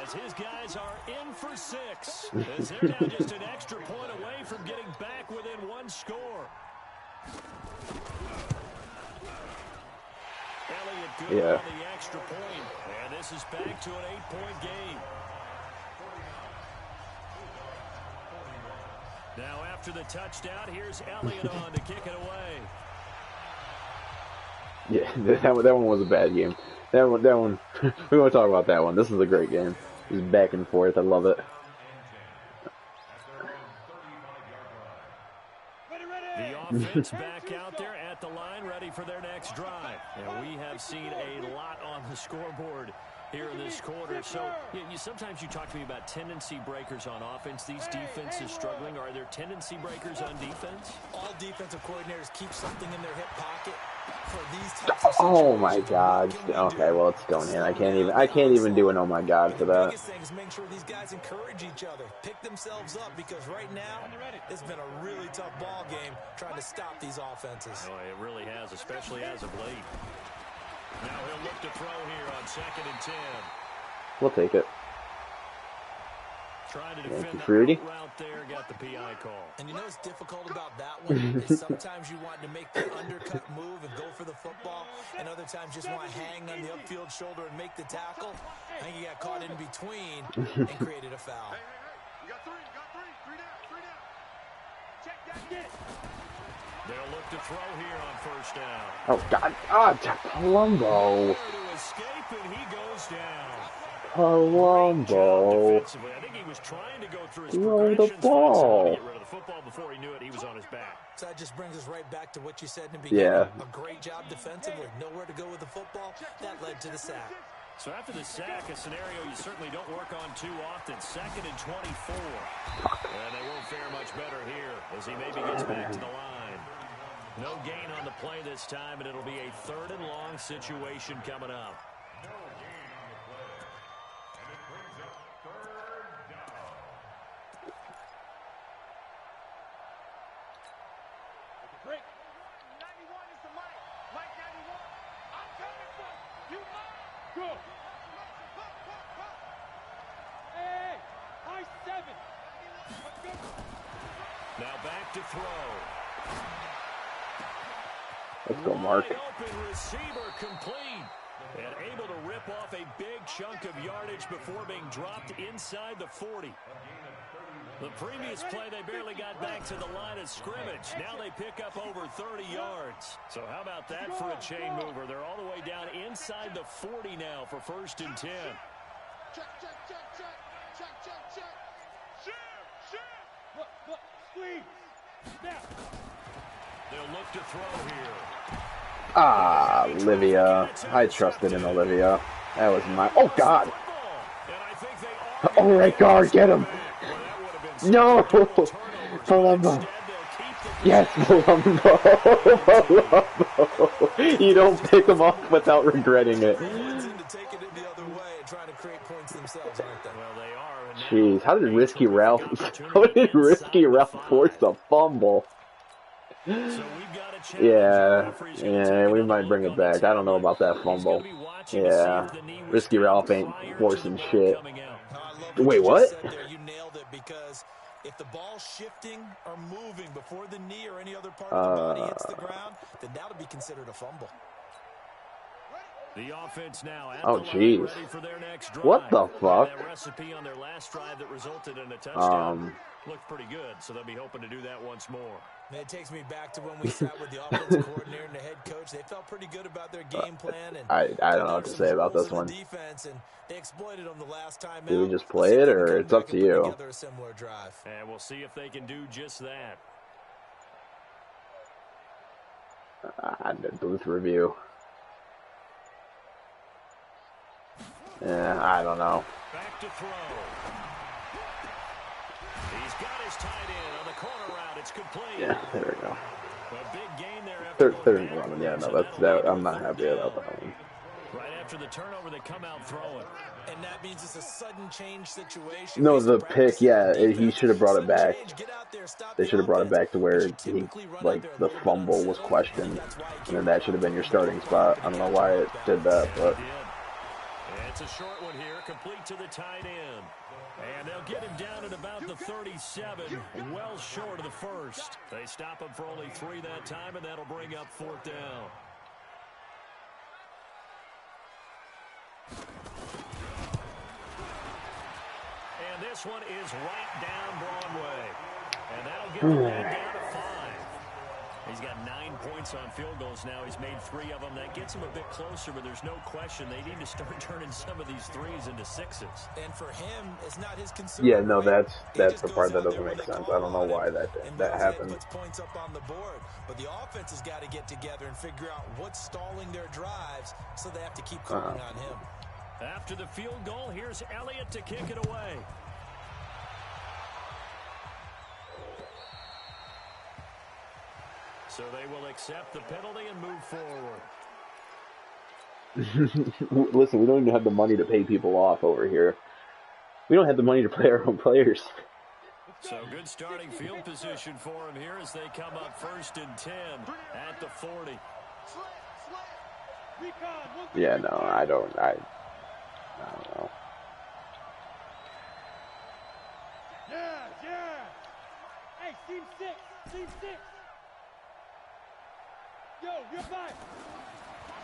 As his guys are in for 6. As they're now just an extra point away from getting back within one score. Elliott good on the extra point. And this is back to an 8-point game. Now after the touchdown, here's Elliott on to kick it away. Yeah, that one was a bad game. That one. We won't talk about that one. This is a great game. It's back and forth. I love it. The offense back out there at the line, ready for their next drive. And we have seen a lot on the scoreboard here in this quarter. So sometimes you talk to me about tendency breakers on offense. These defenses struggling. Are there tendency breakers on defense? All defensive coordinators keep something in their hip pocket for these types of Oh my situations. God. Okay, well it's going in. I can't even do an oh my God for The that. biggest thing is make sure these guys encourage each other, pick themselves up, because right now it's been a really tough ball game trying to stop these offenses. Oh, it really has, especially as of late. Now he'll look to throw here on 2nd and 10. We'll take it. Trying to defend the Fruity. route there, got the PI call. And you know what's difficult about that one is sometimes you want to make the undercut move and go for the football, and other times just want to hang on the upfield shoulder and make the tackle. I think he got caught in between and created a foul. You got three down. Check that, get it. They'll look to throw here on 1st down. Oh God. Ah, Colombo. To escape, and he goes down. Colombo. Defensively, I think he was trying to go through his Throw the progressions, ball. to get rid of the football. Before he knew it, he was on his back. So that just brings us right back to what you said in the beginning. Yeah. A great job defensively. Nowhere to go with the football. That led to the sack. So after the sack, a scenario you certainly don't work on too often. 2nd and 24. And they won't fare much better here as he maybe gets back to the line. No gain on the play this time, and it'll be a 3rd and long situation coming up. Break. 91 is the mic. Mike 91. I'm coming for you. Go. Hey, high 7. Let's go. Now back to throw. Let's go, Mark. Wide open receiver complete. And able to rip off a big chunk of yardage before being dropped inside the 40. The previous play, they barely got back to the line of scrimmage. Now they pick up over 30 yards. So how about that for a chain mover? They're all the way down inside the 40 now for 1st and 10. Check. Look, squeeze. Snap. They'll look to throw here. Ah, Olivia. I trusted in Olivia. That was my. Oh God. Oh right guard, get him. No, Colombo. Yes, Colombo. Colombo. You don't pick him off without regretting it. Jeez, how did Risky Ralph force a fumble? Yeah, we might bring it back. I don't know about that fumble. Yeah, Risky Ralph ain't forcing shit. Wait, what? You nailed it, because if the ball's shifting or moving before the knee or any other part of the body hits the ground, then that'll be considered a fumble. The offense now at oh, jeez. for their next drive. What the fuck? That recipe on their last drive that resulted in a touchdown looked pretty good, so they'll be hoping to do that once more. And it takes me back to when we sat with the offensive coordinator and the head coach. They felt pretty good about their game plan. And I don't know what to say about this one. Defense, and they exploited them the last time Do we out. just play it, or it's up to you? A similar drive. And we'll see if they can do just that. Booth review. Yeah, I don't know. Back to throw. He's got his tight end on the corner route. It's complete. Yeah, there we go. A big gain there after 3rd and 11. Yeah, no, that's that. I'm not happy about that one. Right after the turnover, they come out throwing. And that means it's a sudden change situation. No, the pick, yeah, he should have brought it back. They should have brought it back to where he, like, the fumble was questioned, and then that should have been your starting spot. I don't know why it did that, but. It's a short one here, complete to the tight end. And they'll get him down at about the 37, well short of the first. They stop him for only 3 that time, and that'll bring up 4th down. And this one is right down Broadway. And that'll get him down to 5. He's got 9 points on field goals now. He's made 3 of them. That gets him a bit closer, but there's no question they need to start turning some of these 3s into 6s. And for him, it's not his concern. Yeah, no, right? that's the part that doesn't make sense. I don't know why that happened. Puts points up on the board, but the offense has got to get together and figure out what's stalling their drives, so they have to keep calling on him. After the field goal, here's Elliott to kick it away. So they will accept the penalty and move forward. Listen, we don't even have the money to pay people off over here. We don't have the money to play our own players. So good starting field position for him here as they come up 1st and 10 at the 40. Yeah, no, I don't know. Yeah. Hey, team 6. Yo, you're fine.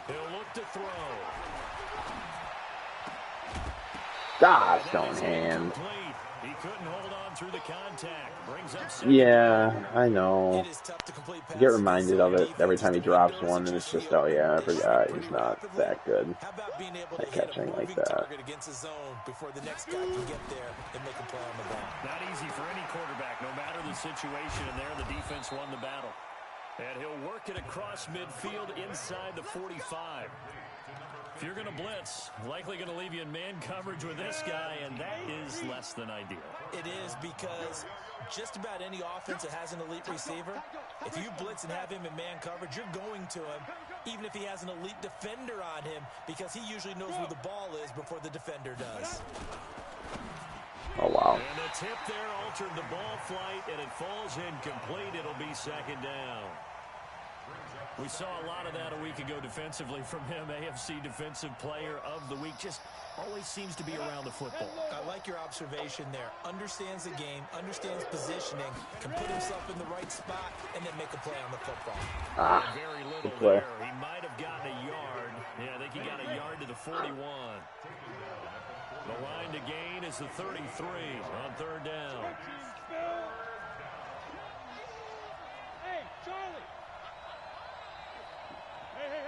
He'll look to throw. Stone hand. He couldn't hold on through the contact. Brings up 2nd. Yeah, I know. It is tough to complete passes. You get reminded of it every time he drops one, and it's just, oh yeah, I forgot he's not that good at catching like that. Against the zone before the next guy can get there and make a play on the ball. Not easy for any quarterback, no matter the situation, and there the defense won the battle. And he'll work it across midfield inside the 45. If you're going to blitz, likely going to leave you in man coverage with this guy, and that is less than ideal. It is, because just about any offense that has an elite receiver, if you blitz and have him in man coverage, you're going to him, even if he has an elite defender on him, because he usually knows where the ball is before the defender does. Oh, wow. And the tip there altered the ball flight, and it falls incomplete. It'll be 2nd down. We saw a lot of that a week ago defensively from him. AFC Defensive Player of the Week. Just always seems to be around the football. I like your observation there. Understands the game, understands positioning, can put himself in the right spot, and then make a play on the football. Very little there. He might have gotten a yard. Yeah, I think he got a yard to the 41. The line to gain is the 33 on 3rd down. Hey, Charlie. Hey.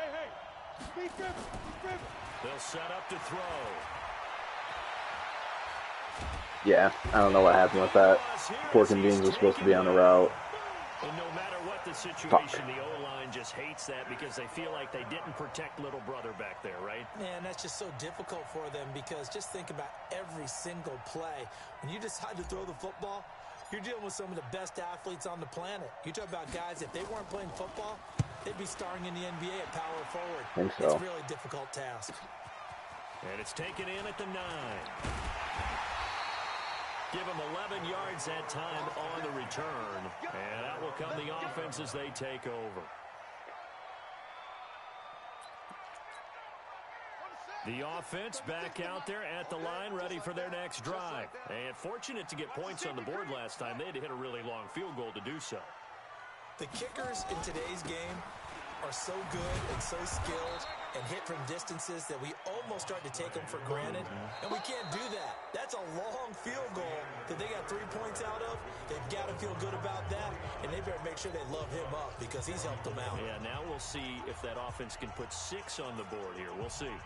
They'll set up to throw. Yeah, I don't know what happened with that. Pork and Beans was supposed to be on the route. And no matter what the situation, the O-line just hates that because they feel like they didn't protect little brother back there, right? Man, that's just so difficult for them, because just think about every single play. When you decide to throw the football, you're dealing with some of the best athletes on the planet. You talk about guys, if they weren't playing football, they'd be starring in the NBA at power forward. I think so. It's a really difficult task. And it's taken in at the 9. Give them 11 yards that time on the return. And out will come the offense as they take over. The offense back out there at the line, ready for their next drive. And fortunate to get points on the board last time. They had to hit a really long field goal to do so. The kickers in today's game are so good and so skilled and hit from distances that we almost start to take them for granted. And we can't do that. That's a long field goal that they got 3 points out of. They've got to feel good about that, and they better make sure they love him up because he's helped them out. Yeah, now we'll see if that offense can put 6 on the board here. We'll see.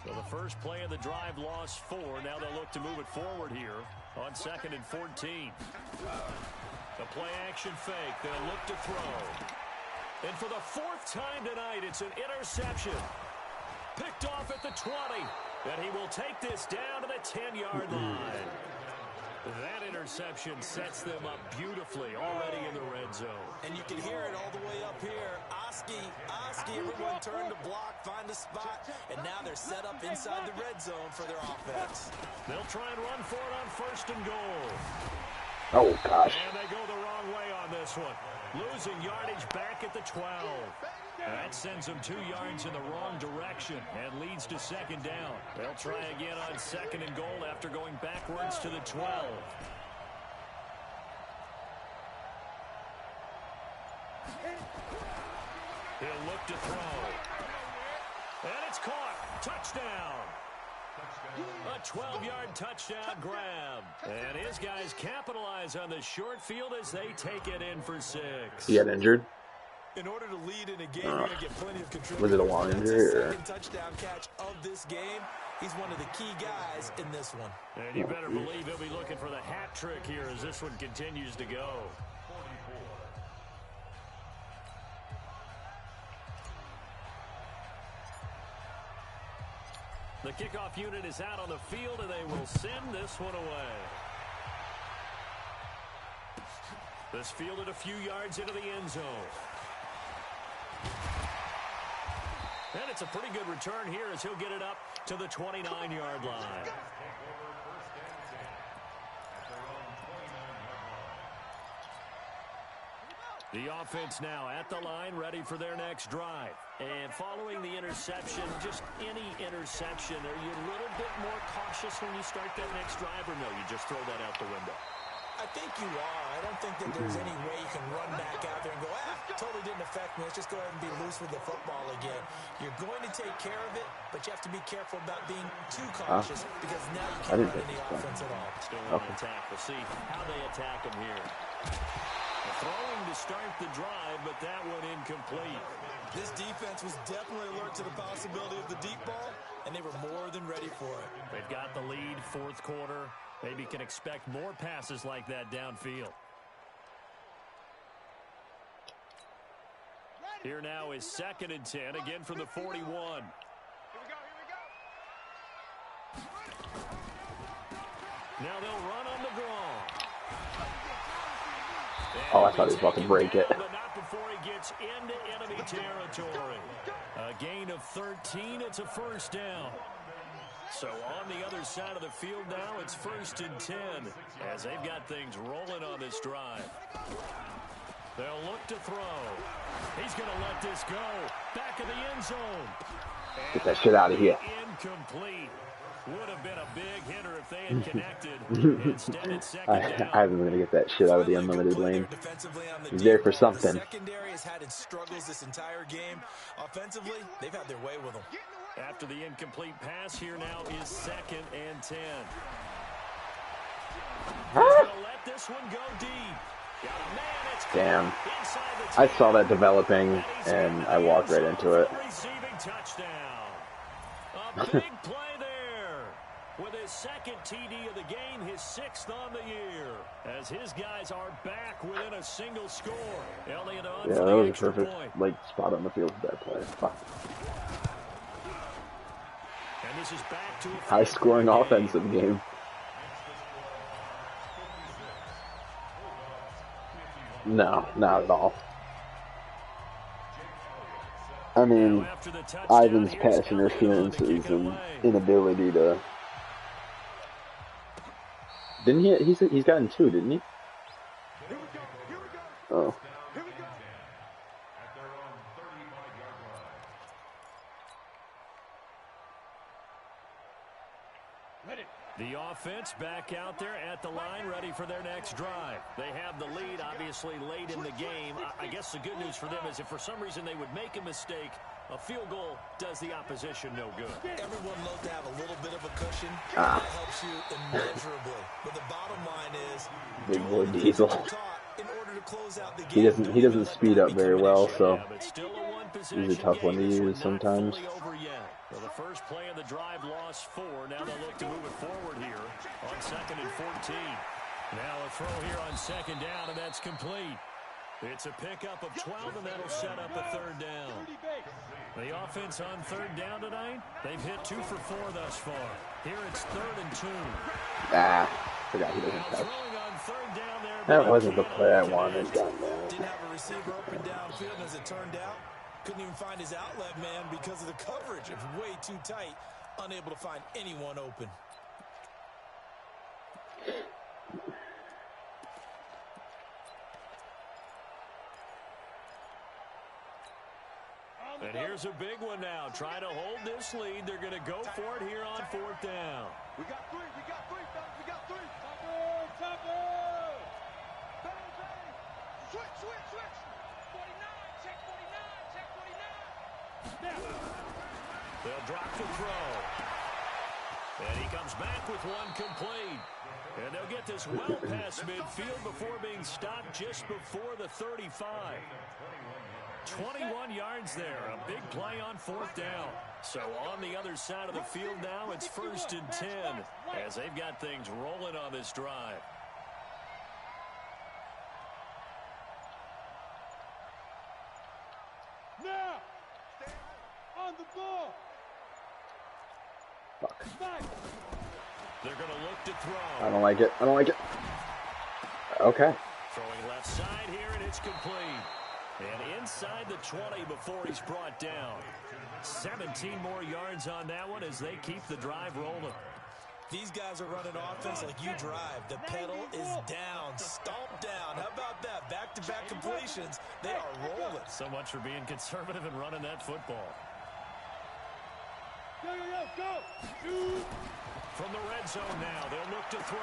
So the first play of the drive lost 4. Now they'll look to move it forward here on 2nd and 14. The play action fake. They'll look to throw. And for the 4th time tonight, it's an interception. Picked off at the 20. And he will take this down to the 10-yard line. That interception sets them up beautifully already in the red zone. And you can hear it all the way up here. Oski, everyone turned to block, find a spot, and now they're set up inside the red zone for their offense. They'll try and run for it on 1st and goal. Oh, gosh. And they go the wrong way on this one. Losing yardage back at the 12. That sends them 2 yards in the wrong direction and leads to 2nd down. They'll try again on 2nd and goal after going backwards to the 12. He'll look to throw. And it's caught. Touchdown. A 12-yard touchdown grab. And his guys capitalize on the short field as they take it in for 6. He got injured? In order to lead in a game, you're going to get plenty of control. Was it a long injury? That's his second touchdown catch of this game. He's one of the key guys in this one. And you better believe he'll be looking for the hat trick here as this one continues to go. The kickoff unit is out on the field, and they will send this one away. This fielded a few yards into the end zone. And it's a pretty good return here as he'll get it up to the 29-yard line. The offense now at the line, ready for their next drive. And following the interception, just any interception, are you a little bit more cautious when you start that next drive, or no, you just throw that out the window? I think you are. I don't think that there's any way you can run back out there and go, totally didn't affect me. Let's just go ahead and be loose with the football again. You're going to take care of it, but you have to be careful about being too cautious because now you can't run any offense at all. Still on attack. We'll see how they attack him here. Throwing to start the drive, but that one incomplete. This defense was definitely alert to the possibility of the deep ball, and they were more than ready for it. They've got the lead, fourth quarter. Maybe can expect more passes like that downfield. Here now is 2nd and 10, again from the 41. Here we go. Now they'll run on the draw. Oh, I thought he was about to break it. But not before he gets into enemy territory. A gain of 13. It's a first down. So on the other side of the field now, it's 1st and 10 as they've got things rolling on this drive. They'll look to throw. He's going to let this go. Back of the end zone. Get that shit out of here. Incomplete. Would have been a big hitter if they had connected. Instead, it's 2nd down. I was going to get that shit out of the unlimited lane. He's there for something. Secondary has had its struggles this entire game. Offensively, they've had their way with them. After the incomplete pass, here now is 2nd and 10. He's going to let this one go deep. Got a man, it's damn. I saw that developing, and I walked right into it. Receiving touchdown. A big play there. With his 2nd TD of the game, his 6th on the year. As his guys are back within a single score. Elliott on Yeah, for that the was a extra perfect point. spot on the field for that play. Fuck. And this is back to a High-scoring offensive game. No, not at all. I mean, Ivan's pass interferences and inability to. Didn't he? He's gotten 2, didn't he? Oh. The offense back out there at the line, ready for their next drive. They have the lead, obviously, late in the game. I guess the good news for them is if for some reason they would make a mistake, a field goal does the opposition no good. Everyone loves to have a little bit of a cushion. That helps you immeasurably. But the bottom line is, Big boy Diesel. in order to close out the game, He doesn't speed up very well, so Yeah, but still a he's a tough one to use sometimes. So the first play of the drive lost 4. Now they'll look to move it forward here on 2nd and 14. Now a throw here on 2nd down, and that's complete. It's a pickup of 12, and that'll set up a 3rd down. The offense on 3rd down tonight, they've hit 2 for 4 thus far. Here it's 3rd and 2. Forgot he doesn't Now touch. throwing on 3rd down there. That wasn't the play I wanted. didn't have a receiver open downfield, and as it turned out, couldn't even find his outlet man because of the coverage. It was way too tight, unable to find anyone open. And here's a big one now. Try to hold this lead. They're going to go for it here on 4th down. We got 3, fellas. We got 3. Topper. Bang. Switch. 49, check 49. They'll drop the throw. And he comes back with one complete. And they'll get this well past midfield before being stopped just before the 35. 21 yards there. A big play on 4th down. So on the other side of the field now, it's 1st and 10 as they've got things rolling on this drive. Now, on the ball. Fuck. They're going to look to throw. I don't like it. I don't like it. Okay. Throwing left side here, and it's complete. And inside the 20 before he's brought down. 17 more yards on that one as they keep the drive rolling. These guys are running offense like you drive. The pedal is down, stomped down. How about that? Back-to-back completions. They are rolling. So much for being conservative and running that football. Go. Shoot. From the red zone now, they'll look to throw.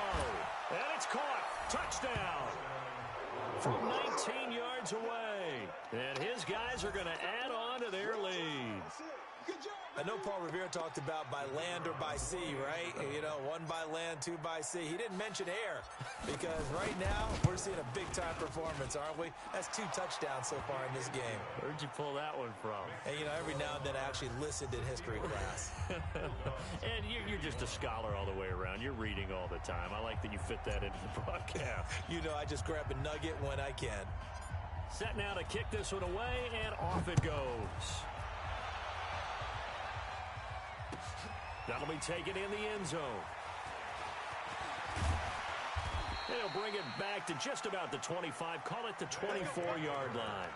And it's caught. Touchdown. From 19 yards away. And his guys are going to add on to their lead. I know Paul Revere talked about by land or by sea, right? You know, 1 by land, 2 by sea. He didn't mention air because right now we're seeing a big-time performance, aren't we? That's 2 touchdowns so far in this game. Where'd you pull that one from? And, you know, every now and then I actually listened in history class. And you're just a scholar all the way around. You're reading all the time. I like that you fit that into the broadcast. You know, I just grab a nugget when I can. Set now to kick this one away, and off it goes. That'll be taken in the end zone. They'll bring it back to just about the 25. Call it the 24-yard line.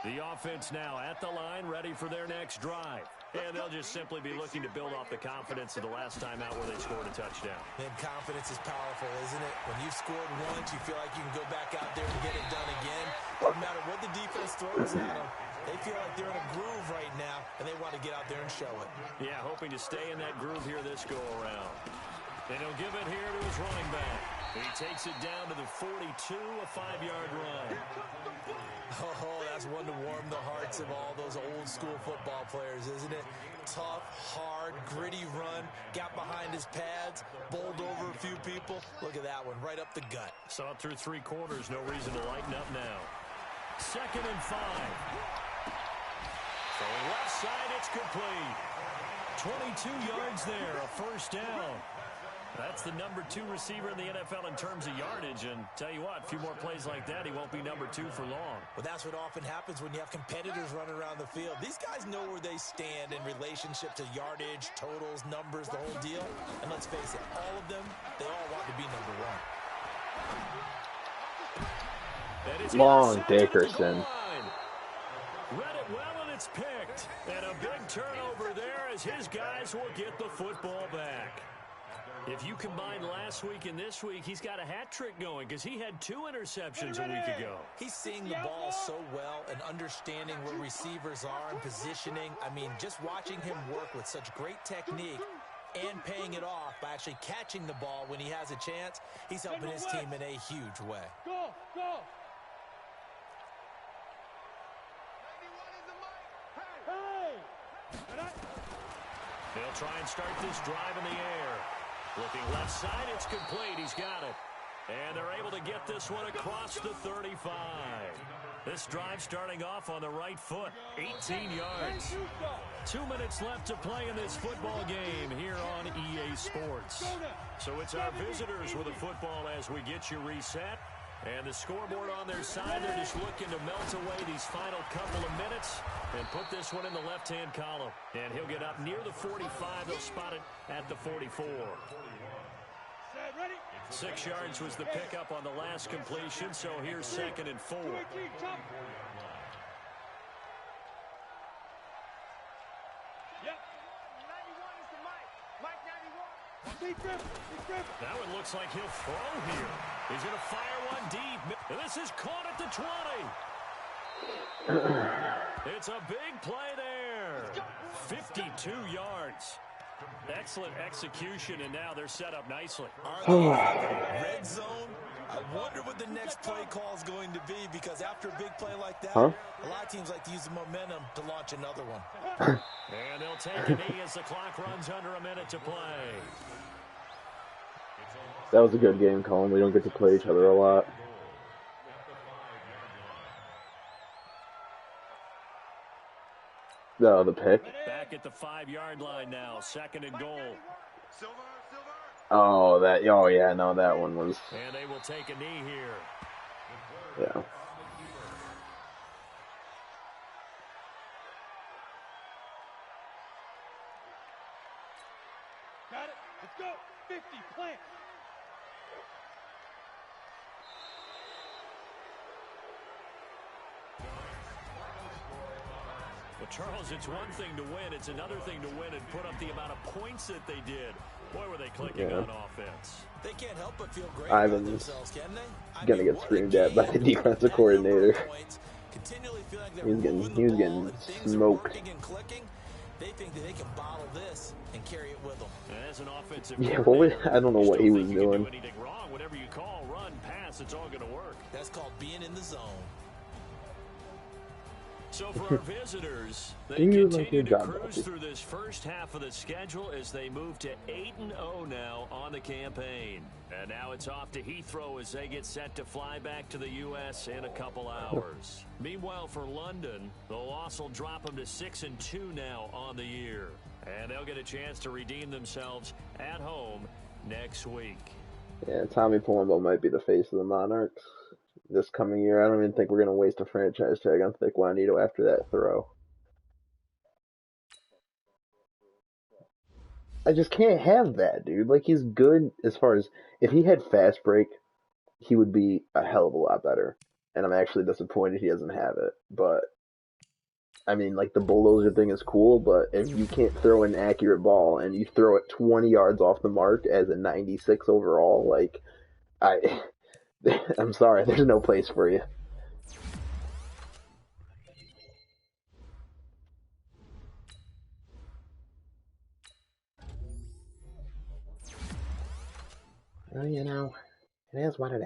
The offense now at the line, ready for their next drive. And they'll just simply be looking to build off the confidence of the last time out where they scored a touchdown. And confidence is powerful, isn't it? When you've scored once, you feel like you can go back out there and get it done again. No matter what the defense throws at them, they feel like they're in a groove right now, and they want to get out there and show it. Yeah, hoping to stay in that groove here this go-around. And he'll give it here to his running back. He takes it down to the 42, a 5-yard run. Oh, that's one to warm the hearts of all those old-school football players, isn't it? Tough, hard, gritty run, got behind his pads, bowled over a few people. Look at that one, right up the gut. Saw it through 3 quarters, no reason to lighten up now. 2nd and 5. Throwing left side, it's complete. 22 yards there, a 1st down. That's the number 2 receiver in the NFL in terms of yardage. And tell you what, a few more plays like that, he won't be number 2 for long. Well, that's what often happens when you have competitors running around the field. These guys know where they stand in relationship to yardage, totals, numbers, the whole deal. And let's face it, all of them, they all want to be number 1. Long Dickerson. Read it well, and it's picked. And a big turnover there as his guys will get the football back. If you combine last week and this week, he's got a hat trick going because he had 2 interceptions a week ago. He's seeing the ball so well and understanding where receivers are and positioning. I mean, just watching him work with such great technique and paying it off by actually catching the ball when he has a chance, he's helping his team in a huge way. Go. Hey! They'll try and start this drive in the air. Looking left side, it's complete. He's got it. And they're able to get this one across the 35. This drive starting off on the right foot. 18 yards. 2 minutes left to play in this football game here on EA Sports. So it's our visitors with the football as we get you reset. And the scoreboard on their side, they're just looking to melt away these final couple of minutes and put this one in the left-hand column. And he'll get up near the 45. They'll spot it at the 44. 6 yards was the pickup on the last completion, so here's 2nd and 4. That one looks like he'll throw here. He's going to fire one deep. And this is caught at the 20. It's a big play there. 52 yards. Excellent execution, and now they're set up nicely. Red zone. I wonder what the next play call is going to be, because after a big play like that, a lot of teams like to use the momentum to launch another one. And they'll take a knee as the clock runs under a minute to play. That was a good game, Colin. We don't get to play each other a lot. No, the pick. Back at the 5-yard line now, 2nd and goal. Oh, yeah, no, that one was. And they will take a knee here. Yeah. Got it. Let's go. 50, plant. Well, Charles, it's one thing to win. It's another thing to win and put up the amount of points that they did. Boy, were they clicking on offense. They can't help but feel great Ivan's about themselves, can they? gonna get screamed at by the defensive coordinator. Continually feeling like He was getting smoked. They think that they can bottle this and carry it with them. And as an offensive Yeah, I don't know what he was doing. Do anything wrong. Whatever you call, run, pass, it's all going to work. That's called being in the zone. So for our visitors, they continue to cruise through this first half of the schedule as they move to 8-0 now on the campaign. And now it's off to Heathrow as they get set to fly back to the U.S. in a couple hours. Meanwhile, for London, the loss will drop them to 6-2 now on the year. And they'll get a chance to redeem themselves at home next week. Yeah, Tommy Palumbo might be the face of the Monarchs this coming year. I don't even think we're going to waste a franchise tag on Thick Juanito after that throw. I just can't have that, dude. Like, he's good as far as, if he had fast break, he would be a hell of a lot better. And I'm actually disappointed he doesn't have it. But, I mean, like, the bulldozer thing is cool, but if you can't throw an accurate ball and you throw it 20 yards off the mark as a 96 overall, like, I'm sorry, there's no place for you. Well, you know, it is what it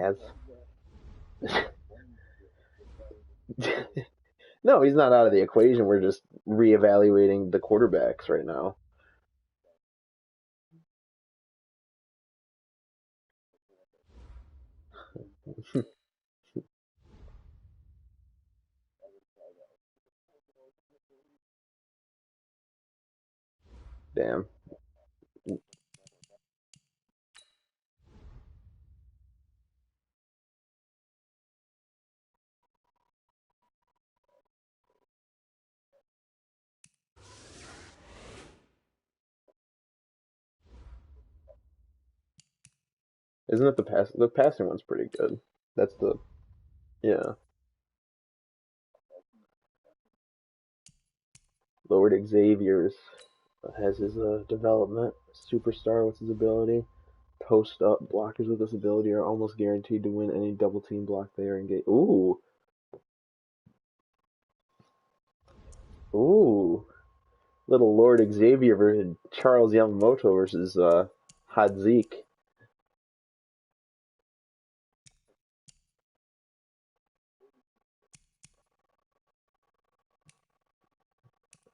is. No, he's not out of the equation. We're just reevaluating the quarterbacks right now. Damn. Isn't it the pass? The passing one's pretty good. That's the, yeah. Lord Xavier's has his development. Superstar, what's his ability? Post up. Blockers with this ability are almost guaranteed to win any double team block they are engaged. Ooh. Ooh. Little Lord Xavier versus Charles Yamamoto versus Hot Zeke.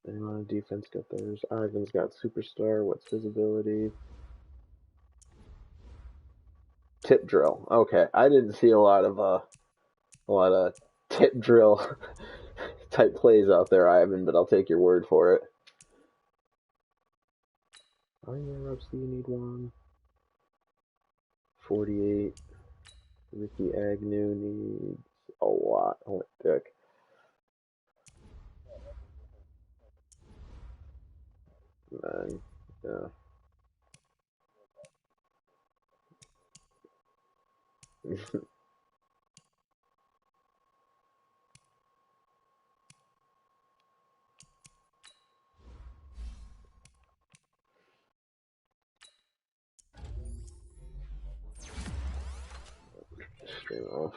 Anyone on defense got theirs. Ivan's got Superstar. What's his ability? Tip drill. Okay, I didn't see a lot of tip drill type plays out there, Ivan, but I'll take your word for it. How many reps do you need? 1. 48. Ricky Agnew needs a lot. Holy dick. Man, yeah. Stream off.